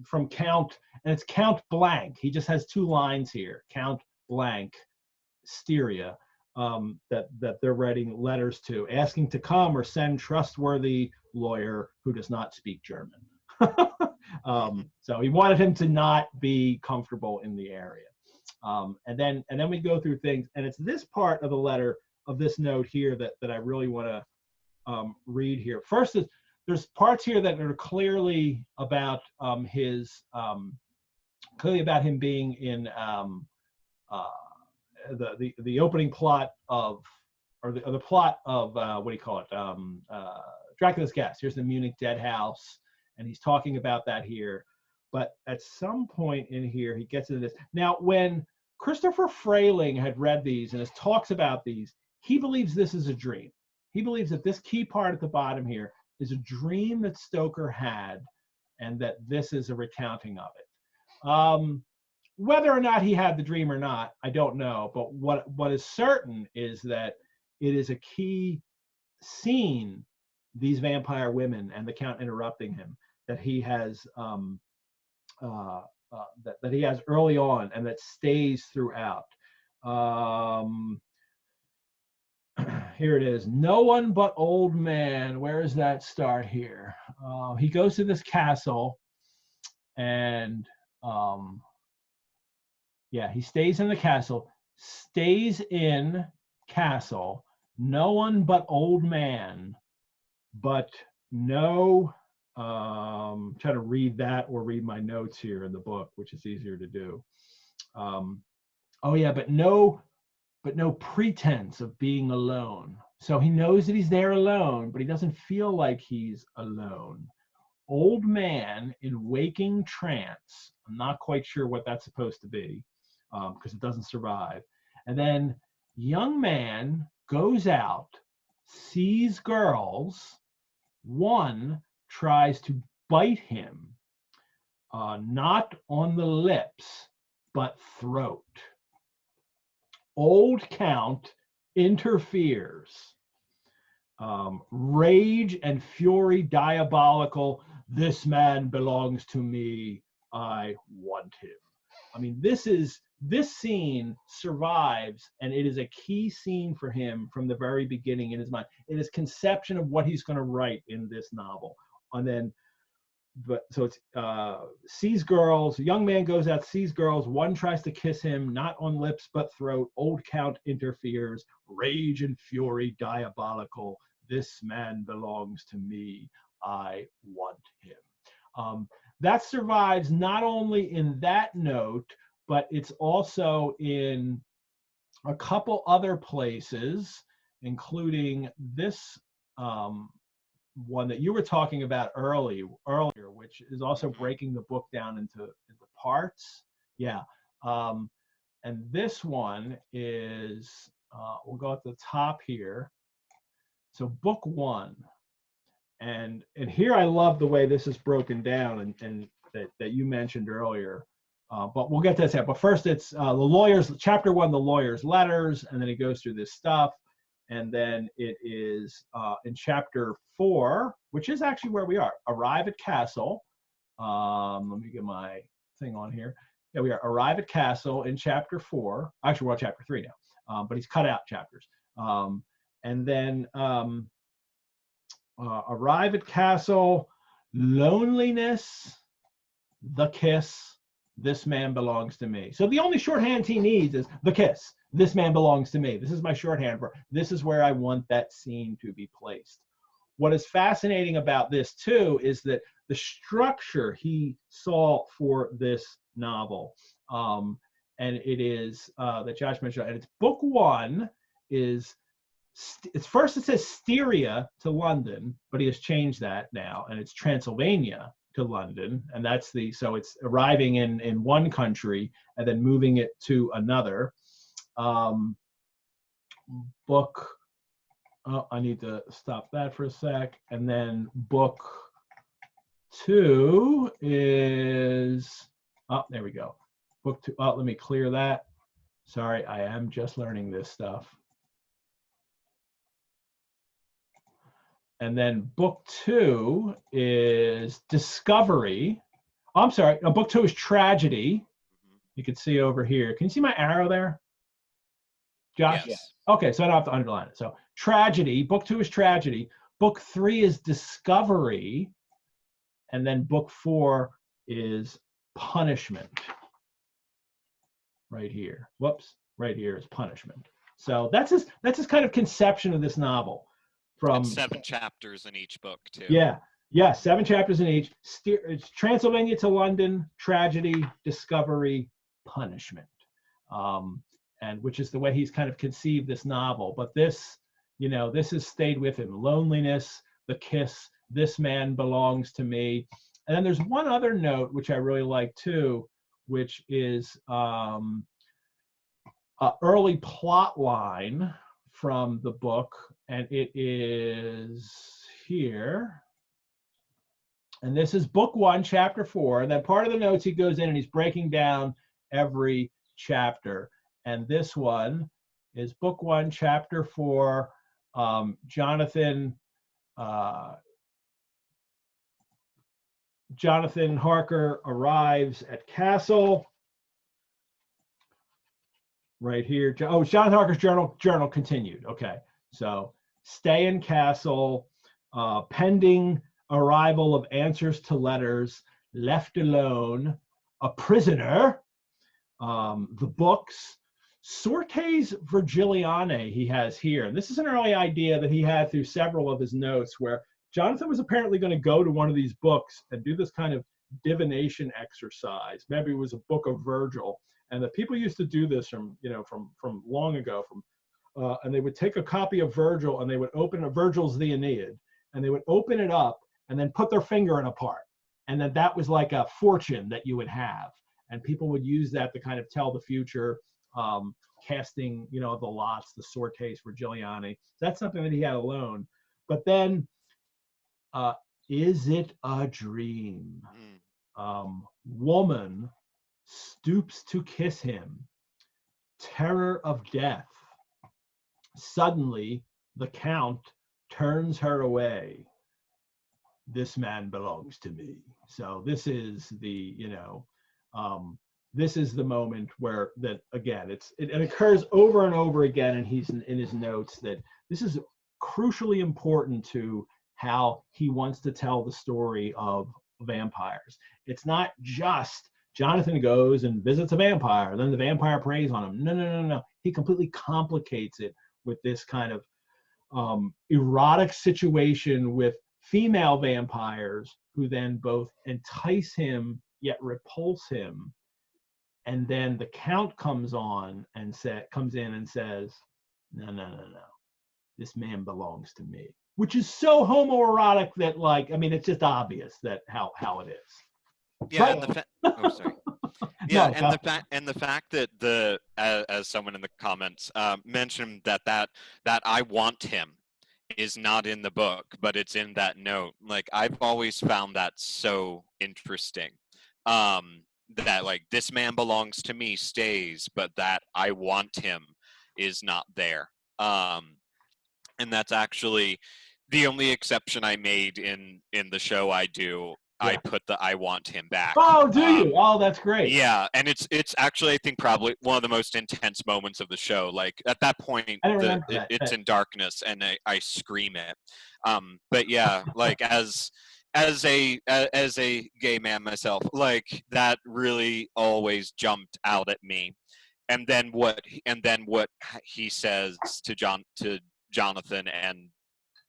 from Count, and it's Count blank. He just has two lines here, Count blank, Styria, that they're writing letters to, asking to come or send trustworthy lawyer who does not speak German. So he wanted him to not be comfortable in the area. And then we go through things, and it's this part of the letter, of this note here, that I really want to read here. First is, there's parts here that are clearly about him being in the opening plot of, or the plot of what do you call it? Dracula's Guest. Here's the Munich Dead House, and he's talking about that here. But at some point in here, he gets into this. Now, when Christopher Frayling had read these and talks about these, he believes this is a dream. He believes that this key part at the bottom here is a dream that Stoker had, and that this is a recounting of it. Whether or not he had the dream or not, I don't know. But what is certain is that it is a key scene, these vampire women and the Count interrupting him, that he has that he has early on, and that stays throughout. Here it is. No one but old man. Where does that start here? He goes to this castle, and yeah, he stays in the castle. Stays in castle. No one but old man. But no. Try to read that or read my notes here in the book, which is easier to do. Oh yeah, but no pretense of being alone. So he knows that he's there alone, but he doesn't feel like he's alone. Old man in waking trance. I'm not quite sure what that's supposed to be, because it doesn't survive. And then young man goes out, sees girls. One tries to bite him, not on the lips, but throat. Old Count interferes. Rage and fury diabolical. This man belongs to me. I want him. I mean, this scene survives, and it is a key scene for him from the very beginning in his mind, in his conception of what he's going to write in this novel. And then, so it's sees girls. Young man goes out, sees girls. One tries to kiss him, not on lips but throat. Old Count interferes. Rage and fury diabolical. This man belongs to me. I want him. That survives not only in that note, but it's also in a couple other places, including this one that you were talking about earlier, which is also breaking the book down into parts. Yeah. And this one is, we'll go at the top here. So book one. And here I love the way this is broken down, and that you mentioned earlier. But we'll get to that. But first, it's the lawyers, chapter one, the lawyer's letters, and then he goes through this stuff. And then it is in chapter 4, which is actually where we are. Arrive at castle. Let me get my thing on here. Yeah, we are arrive at castle in chapter 4. Actually, we're on chapter 3 now, but he's cut out chapters. And then arrive at castle, loneliness, the kiss, this man belongs to me. So the only shorthand he needs is the kiss. This man belongs to me. This is my shorthand for this is where I want that scene to be placed. What is fascinating about this too is that the structure he saw for this novel, and it is that Josh mentioned, and it's book one is it's first it says Styria to London, but he has changed that now, and it's Transylvania to London, and that's so it's arriving in one country and then moving it to another. Book, oh, I need to stop that for a sec. And then book 2 is, oh, there we go. Book 2, oh, let me clear that. Sorry, I am just learning this stuff. And then book 2 is discovery. Oh, I'm sorry, book 2 is tragedy. You can see over here. Can you see my arrow there, Josh? Yes. Okay, so I don't have to underline it. So tragedy, book 2 is tragedy. Book 3 is discovery. And then book 4 is punishment. Right here. Whoops, right here is punishment. So that's his kind of conception of this novel. From and 7 chapters in each book too. Yeah, 7 chapters in each. It's Transylvania to London, tragedy, discovery, punishment, and which is the way he's kind of conceived this novel. But this, this has stayed with him. Loneliness, the kiss, this man belongs to me. And then there's one other note which I really like too, which is early plot line from the book, and it is here. And this is book 1, chapter 4. And then part of the notes, he goes in and he's breaking down every chapter. And this one is book 1, chapter 4. Jonathan Harker arrives at Castle. Right here. Oh, Jonathan Harker's journal continued. Okay. So stay in Castle, pending arrival of answers to letters, left alone, a prisoner, the books, Sortes Virgilianae he has here. And this is an early idea that he had through several of his notes, where Jonathan was apparently going to go to one of these books and do this kind of divination exercise. Maybe it was a book of Virgil. And the people used to do this from long ago, and they would take a copy of Virgil and they would open Virgil's The Aeneid, and they would open it up and then put their finger in a part. And then that was like a fortune that you would have. And people would use that to kind of tell the future, casting, the lots, the Sortes Virgilianae. That's something that he had alone. But then, is it a dream? Woman stoops to kiss him. Terror of death. Suddenly, the Count turns her away. This man belongs to me. So this is the, this is the moment where that, again, it occurs over and over again, and he's in his notes that this is crucially important to how he wants to tell the story of vampires. It's not just Jonathan goes and visits a vampire, then the vampire preys on him. No. He completely complicates it with this kind of erotic situation with female vampires who then both entice him yet repulse him. And then the Count comes in and says, no. This man belongs to me. Which is so homoerotic that, it's just obvious that how it is. Yeah, but, sorry. Yeah, no, and the fact that as someone in the comments mentioned that I want him is not in the book, but it's in that note. Like, I've always found that so interesting. That this man belongs to me stays, but that I want him is not there. And that's actually the only exception I made in the show I do. Yeah. I put the I want him back. Oh, do you? Oh, that's great. Yeah, and it's actually, I think, probably one of the most intense moments of the show. Like, at that point, it's in darkness, and I scream it. But yeah, as a gay man myself, that really always jumped out at me. And then what he says to Jonathan and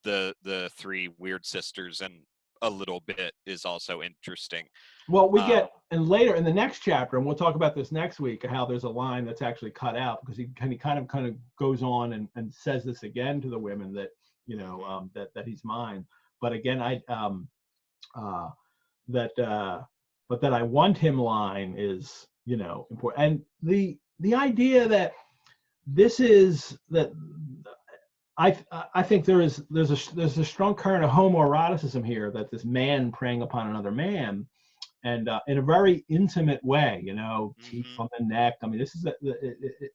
the three weird sisters and a little bit is also interesting. Well, we get, and later in the next chapter, and we'll talk about this next week, how there's a line that's actually cut out, because he kind of goes on and says this again to the women that that he's mine. But again, but that I want him line is important. And the idea that this is that. I think there's a strong current of homoeroticism here, that this man preying upon another man, and in a very intimate way, teeth on the neck. I mean, this is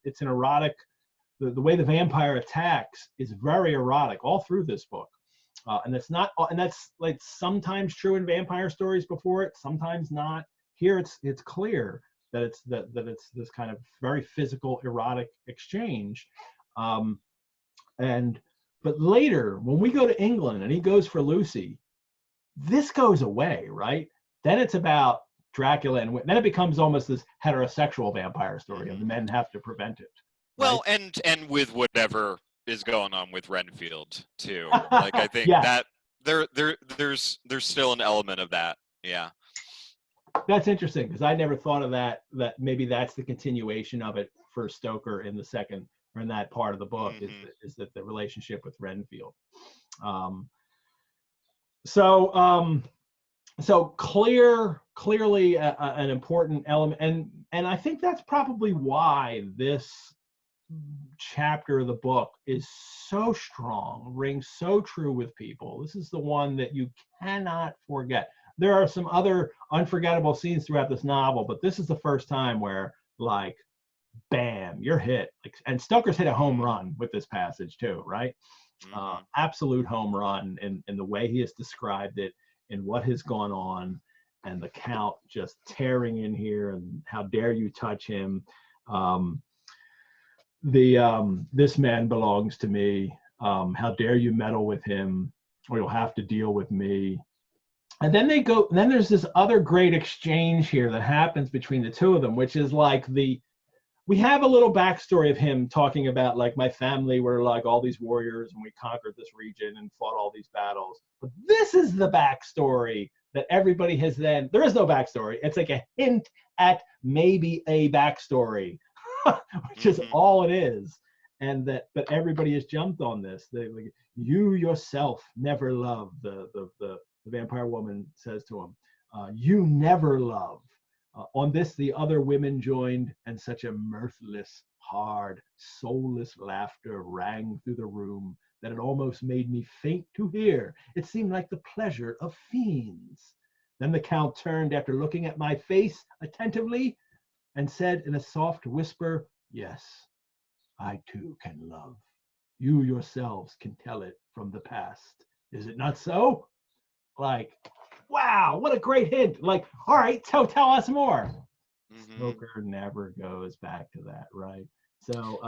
it's an erotic. The way the vampire attacks is very erotic all through this book, and that's sometimes true in vampire stories before it, sometimes not. Here, it's clear that it's this kind of very physical, erotic exchange. But later, when we go to England and he goes for Lucy, this goes away, right? Then it's about Dracula, and then it becomes almost this heterosexual vampire story, and the men have to prevent it. Right? Well, and with whatever is going on with Renfield too, I think yes. that there's still an element of that. Yeah. That's interesting, because I never thought of that maybe that's the continuation of it for Stoker in the second, or in that part of the book, is that the relationship with Renfield. So clearly an important element, and I think that's probably why this chapter of the book is so strong, rings so true with people. This is the one that you cannot forget. there are some other unforgettable scenes throughout this novel, but this is the first time where, like, bam, you're hit. Like, and Stoker's hit a home run with this passage too, right? Absolute home run in the way he has described it, in what has gone on, and the Count just tearing in here, and how dare you touch him. This man belongs to me. How dare you meddle with him, or you'll have to deal with me. And then then there's this other great exchange here that happens between the two of them, which is like we have a little backstory of him talking about, like, my family were like all these warriors and we conquered this region and fought all these battles. But this is the backstory that everybody has then, there is no backstory. It's like a hint at maybe a backstory, which is all it is. And that, but everybody has jumped on this. Like, you yourself never loved, the vampire woman says to him, you never loved. On this, the other women joined, and such a mirthless, hard, soulless laughter rang through the room that it almost made me faint to hear. It seemed like the pleasure of fiends. Then the Count turned after looking at my face attentively and said in a soft whisper, yes, I too can love. You yourselves can tell it from the past. Is it not so? Like, wow, what a great hint. Like, all right, tell us more. Stoker never goes back to that, right? So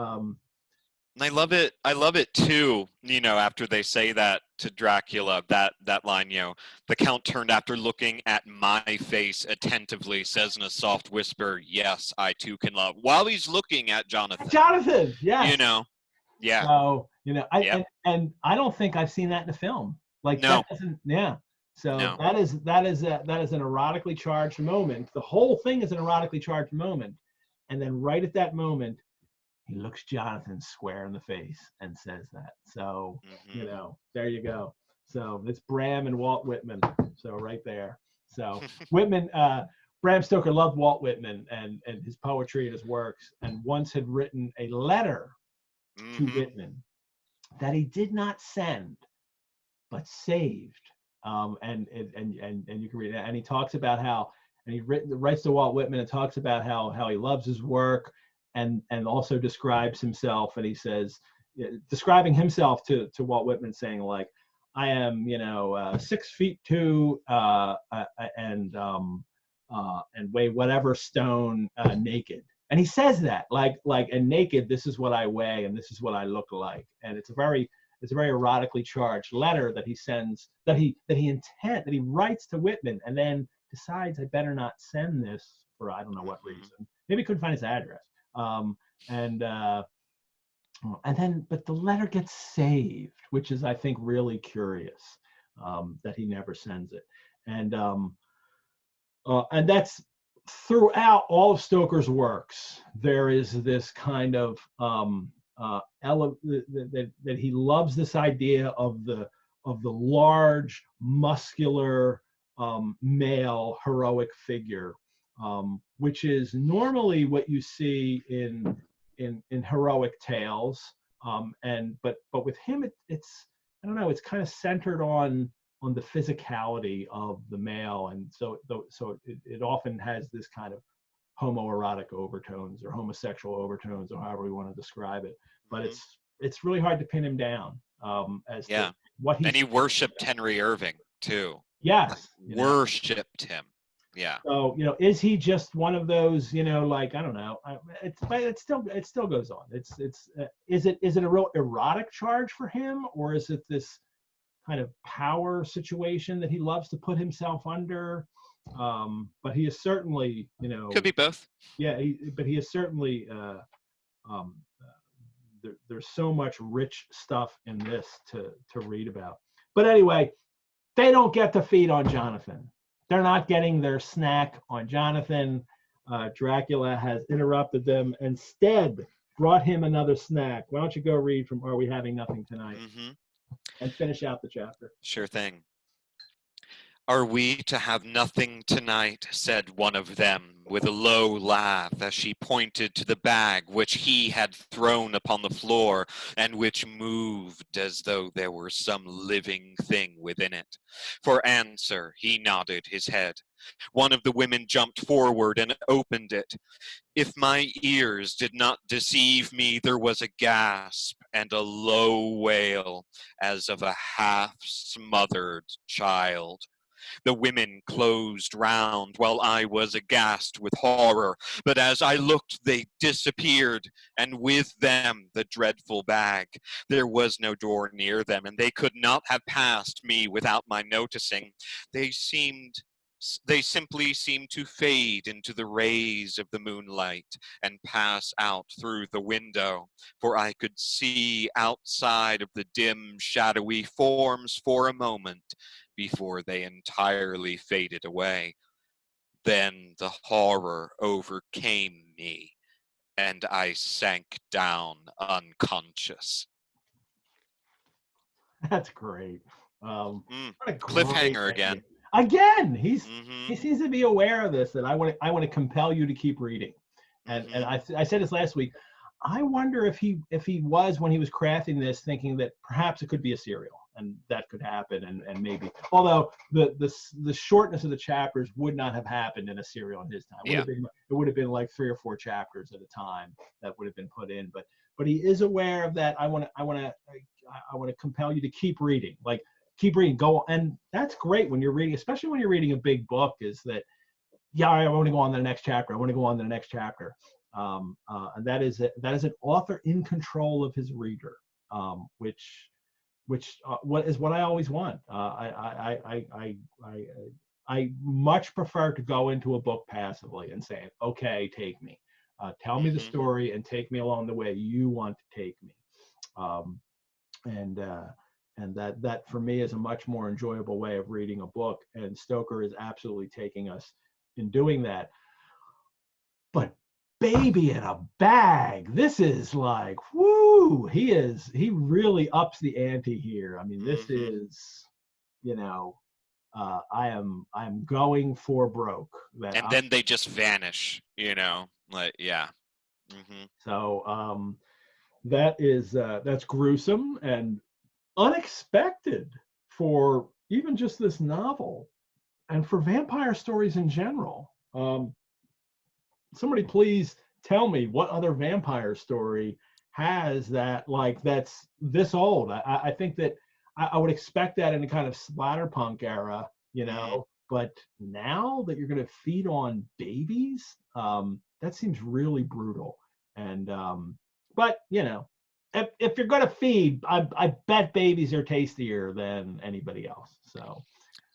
and I love it too, you know, after they say that to Dracula, that line, you know, the Count turned after looking at my face attentively, says in a soft whisper, yes, I too can love, while he's looking at Jonathan, yes. You know, yeah. So, you know, and I don't think I've seen that in a film. Like, no. That doesn't, yeah. So no. that is an erotically charged moment. The whole thing is an erotically charged moment. And then right at that moment, he looks Jonathan square in the face and says that. So, you know, there you go. So it's Bram and Walt Whitman. So right there. So Whitman, Bram Stoker loved Walt Whitman and his poetry and his works, and once had written a letter to Whitman that he did not send, but saved. And you can read it. And he talks about how, and he writes to Walt Whitman and talks about how he loves his work, and also describes himself. And he says, describing himself to Walt Whitman, saying, like, I am, you know, 6'2", and weigh whatever stone, naked. And he says that, like, and naked, this is what I weigh and this is what I look like. And it's a very erotically charged letter that he sends, that he writes to Whitman, and then decides, I better not send this for I don't know what reason. Maybe he couldn't find his address. And then, but the letter gets saved, which is, I think, really curious, that he never sends it. And that's throughout all of Stoker's works. There is this kind of that he loves this idea of the large, muscular, male heroic figure, which is normally what you see in heroic tales, but with him it's I don't know, it's kind of centered on the physicality of the male, and so it often has this kind of homoerotic overtones or homosexual overtones, or however we want to describe it. But it's really hard to pin him down as to what he. And he worshipped Henry Irving too. Yes, worshipped him. Yeah. So, you know, is he just one of those, you know, like, I don't know, but it still goes on. Is it a real erotic charge for him, or is it this kind of power situation that he loves to put himself under? But he is certainly, you know, could be both. Yeah, but he is certainly. There's so much rich stuff in this to read about. But anyway, they don't get to feed on Jonathan. They're not getting their snack on Jonathan. Dracula has interrupted them, instead brought him another snack. Why don't you go read from Are We Having Nothing Tonight? And finish out the chapter. Sure thing. "Are we to have nothing tonight?" said one of them, with a low laugh, as she pointed to the bag which he had thrown upon the floor, and which moved as though there were some living thing within it. For answer, he nodded his head. One of the women jumped forward and opened it. If my ears did not deceive me, there was a gasp and a low wail, as of a half-smothered child. The women closed round, while I was aghast with horror, but as I looked they disappeared, and with them the dreadful bag. There was no door near them, and they could not have passed me without my noticing. They simply seemed to fade into the rays of the moonlight and pass out through the window, for I could see outside of the dim, shadowy forms for a moment before they entirely faded away. Then the horror overcame me, and I sank down unconscious. That's great. What a great Cliffhanger ending. again. Again, Mm-hmm. he seems to be aware of this. That I want to compel you to keep reading. And Mm-hmm. I said this last week. I wonder if he was, when he was crafting this, thinking that perhaps it could be a serial, and that could happen, and maybe, although the shortness of the chapters would not have happened in a serial in his time. Yeah. It would have been like 3 or 4 chapters at a time that would have been put in. But he is aware of that. I want to compel you to keep reading, like keep reading, go, and that's great when you're reading, especially when you're reading a big book. Is that, yeah, I want to go on to the next chapter. I want to go on to the next chapter. And that is an author in control of his reader, which what I always want. I much prefer to go into a book passively and say, okay, take me, tell me the Mm-hmm. story and take me along the way you want to take me. Um, and that for me is a much more enjoyable way of reading a book. And Stoker is absolutely taking us in doing that. But baby in a bag, this is like, woo, he really ups the ante here. I mean, this Mm-hmm. is, you know, I'm going for broke. And then they just vanish, like, yeah. Mm-hmm. So that's gruesome and unexpected for even just this novel, and for vampire stories in general. Somebody please tell me what other vampire story has that, like, that's this old. I think that I would expect that in a kind of splatterpunk era, Mm-hmm. but now that you're going to feed on babies, that seems really brutal. And but if you're going to feed, I bet babies are tastier than anybody else. So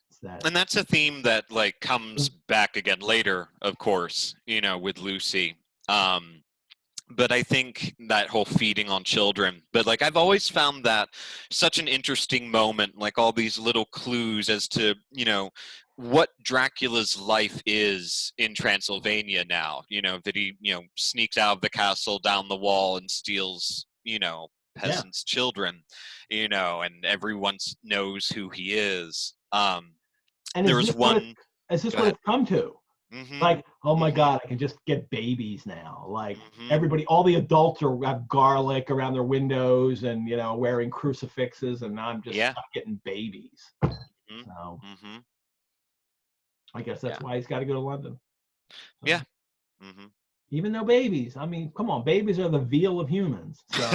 it's that. And that's a theme that like comes back again later, of course, with Lucy. Um, but I think that whole feeding on children, but like I've always found that such an interesting moment, like all these little clues as to, what Dracula's life is in Transylvania now, that he, sneaks out of the castle down the wall and steals, Yeah. peasants' children, and everyone knows who he is. And There was one. is this Go what ahead. it's come to? Mm-hmm. Like, oh my Mm-hmm. God, I can just get babies now. Like Mm-hmm. everybody, all the adults have garlic around their windows and wearing crucifixes, and I'm just Yeah. stuck getting babies. So Mm-hmm. Mm-hmm. I guess that's Yeah. why he's got to go to London. Yeah. So Mm-hmm. even though babies, I mean, come on, babies are the veal of humans. So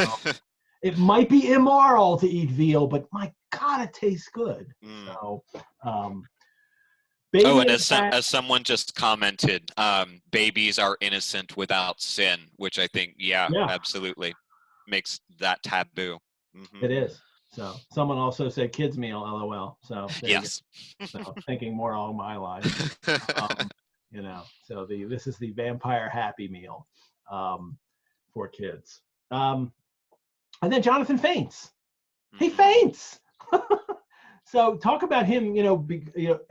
it might be immoral to eat veal, but my God, it tastes good. Mm. So um, Oh, baby and in as fact, as someone just commented, babies are innocent without sin, which I think, yeah, yeah, absolutely makes that taboo. it is. So someone also said kids meal, LOL. So there you go. Yes. So thinking more along my lines. Um, so this is the vampire happy meal um, for kids. And then Jonathan faints. He Hmm. faints. So talk about him,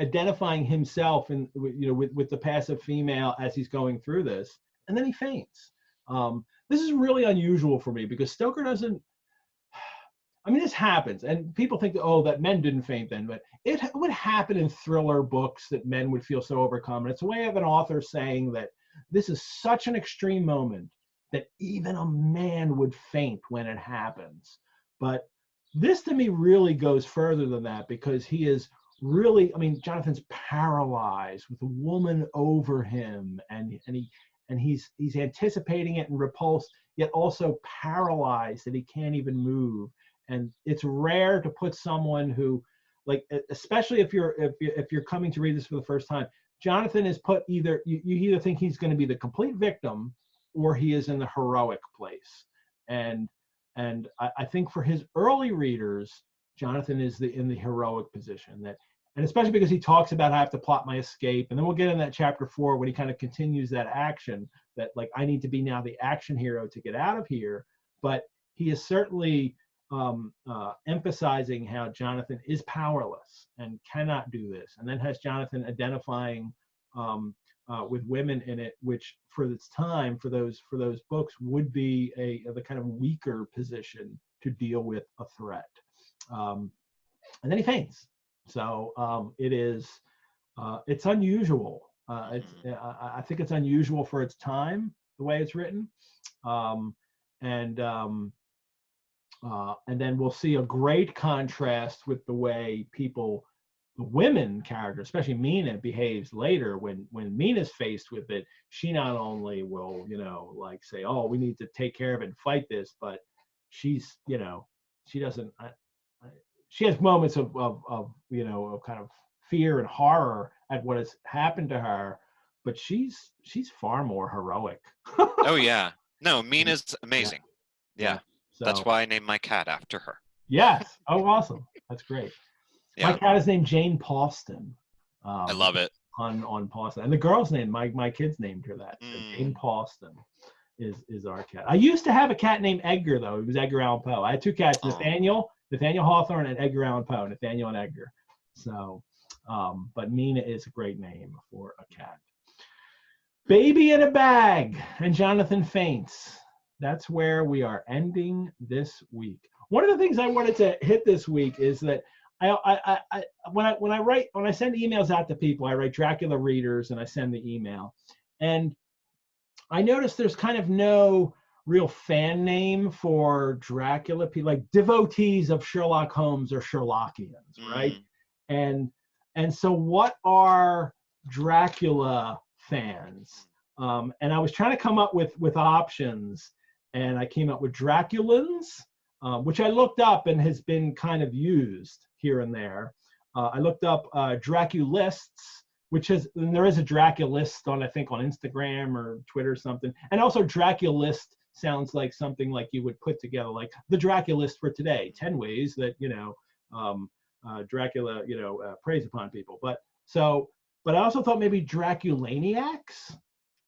identifying himself and with the passive female as he's going through this, and then he faints. This is really unusual for me because Stoker doesn't. I mean, this happens, and people think, oh, that men didn't faint then, but it would happen in thriller books that men would feel so overcome. And it's a way of an author saying that this is such an extreme moment that even a man would faint when it happens. But this to me really goes further than that, because he is really, I mean, Jonathan's paralyzed with a woman over him, and he's anticipating it and repulsed, yet also paralyzed that he can't even move. And it's rare to put someone who, like, especially if you're coming to read this for the first time, Jonathan is put you either think he's going to be the complete victim or he is in the heroic place. And I think for his early readers, Jonathan is in the heroic position, and especially because he talks about, I have to plot my escape. And then we'll get in that chapter 4 when he kind of continues that action, that like, I need to be now the action hero to get out of here. But he is certainly emphasizing how Jonathan is powerless and cannot do this, and then has Jonathan identifying with women in it, which for its time, for those books, would be the kind of weaker position to deal with a threat. And then he faints. So it's unusual. I think it's unusual for its time, the way it's written, and then we'll see a great contrast with the way the women character, especially Mina, behaves later. When Mina's faced with it, she not only will, like say, oh, we need to take care of it and fight this, but she's, she doesn't, she has moments of kind of fear and horror at what has happened to her, but she's far more heroic. Oh yeah. No, Mina's amazing. Yeah. So, that's why I named my cat after her. Yes. Oh, awesome. That's great. Yeah. My cat is named Jane Paulston. I love it. On Paulston. And the girl's name, my kids named her that. So Jane Paulston is our cat. I used to have a cat named Edgar, though. It was Edgar Allan Poe. I had two cats, Nathaniel Hawthorne, and Edgar Allan Poe, Nathaniel and Edgar. So, but Mina is a great name for a cat. Baby in a bag, and Jonathan faints. That's where we are ending this week. One of the things I wanted to hit this week is that when I send emails out to people, I write Dracula readers and I send the email, and I noticed there's kind of no real fan name for Dracula. People like devotees of Sherlock Holmes or Sherlockians, right? And so what are Dracula fans? And I was trying to come up with options. And I came up with Draculans, which I looked up and has been kind of used here and there. I looked up Draculists, and there is a Draculist I think on Instagram or Twitter or something. And also Draculist sounds like something like you would put together, like the Draculist for today, 10 ways that, Dracula, preys upon people. But I also thought maybe Draculaniacs.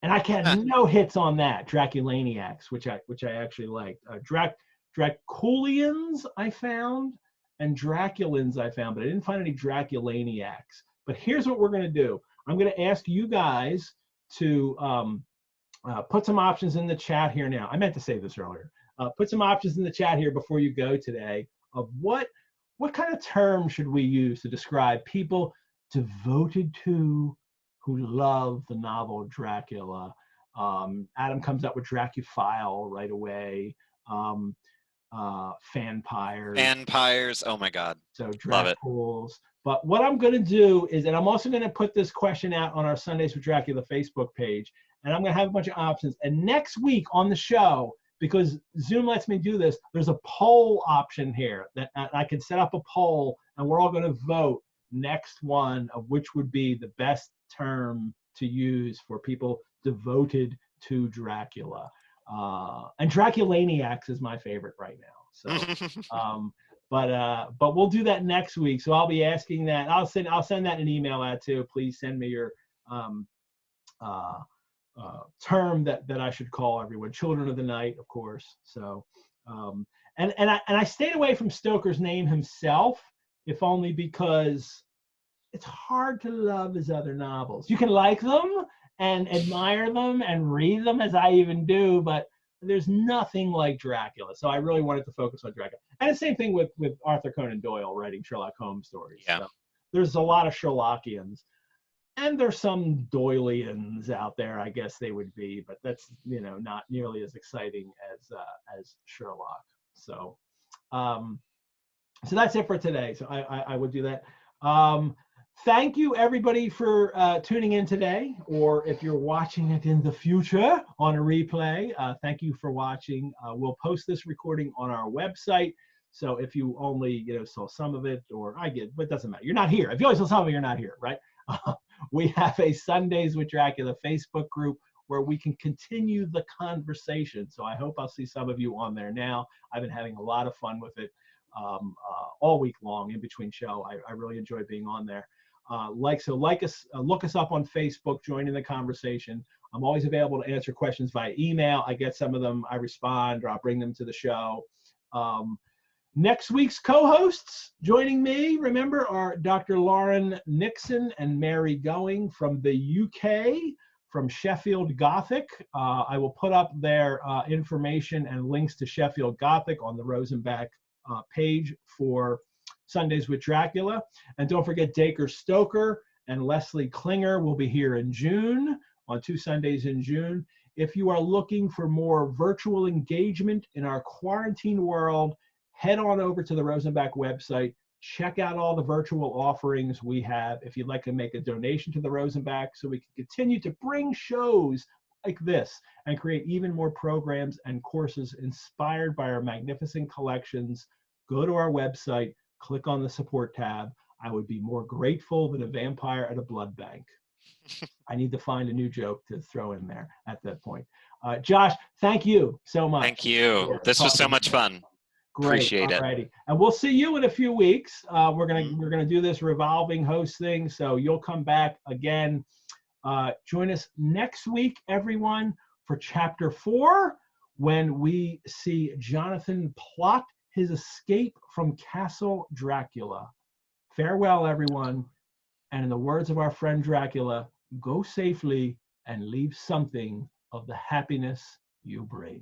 And I had no hits on that, Draculaniacs, which I actually liked. Draculians I found, and Draculans I found, but I didn't find any Draculaniacs. But here's what we're going to do. I'm going to ask you guys to put some options in the chat here now. I meant to say this earlier. Put some options in the chat here before you go today of what kind of term should we use to describe people devoted to, who love the novel Dracula. Adam comes up with Dracuphile right away. Fanpires. Oh my God. So Dracules. But what I'm going to do is, and I'm also going to put this question out on our Sundays with Dracula Facebook page, and I'm going to have a bunch of options. And next week on the show, because Zoom lets me do this, there's a poll option here that I can set up a poll, and we're all going to vote next one of which would be the best term to use for people devoted to Dracula. And Draculaniacs is my favorite right now. So, but we'll do that next week. So I'll be asking that. I'll send that in an email out too. Please send me your term that I should call everyone. Children of the Night, of course. So, and I stayed away from Stoker's name himself, if only because it's hard to love his other novels. You can like them and admire them and read them, as I even do, but there's nothing like Dracula. So I really wanted to focus on Dracula. And the same thing with Arthur Conan Doyle writing Sherlock Holmes stories. Yeah. So there's a lot of Sherlockians. And there's some Doyleans out there, I guess they would be, but that's, you know, not nearly as exciting as Sherlock. So so that's it for today. So I would do that. Thank you everybody for tuning in today, or if you're watching it in the future on a replay, thank you for watching. We'll post this recording on our website. So if you only, you know, saw some of it, or but it doesn't matter. You're not here. If you only saw some of it, you're not here, right? We have a Sundays with Dracula Facebook group where we can continue the conversation. So I hope I'll see some of you on there now. I've been having a lot of fun with it all week long in between show. I really enjoy being on there. Like us, look us up on Facebook, join in the conversation. I'm always available to answer questions via email. I get some of them, I respond, or I'll bring them to the show. Next week's co-hosts joining me, remember, are Dr. Lauren Nixon and Mary Going from the UK, from Sheffield Gothic. I will put up their information and links to Sheffield Gothic on the Rosenbach page for Sundays with Dracula. And don't forget, Dacre Stoker and Leslie Klinger will be here in June, on 2 Sundays in June. If you are looking for more virtual engagement in our quarantine world, head on over to the Rosenbach website. Check out all the virtual offerings we have. If you'd like to make a donation to the Rosenbach so we can continue to bring shows like this and create even more programs and courses inspired by our magnificent collections, go to our website, click on the support tab. I would be more grateful than a vampire at a blood bank. I need to find a new joke to throw in there at that point. Josh, thank you so much. Thank you. This was so much fun. Great. Appreciate it. Alrighty. And we'll see you in a few weeks. We're gonna do this revolving host thing, so you'll come back again. Join us next week, everyone, for chapter 4, when we see Jonathan plot his escape from Castle Dracula. Farewell, everyone. And in the words of our friend Dracula, go safely and leave something of the happiness you bring.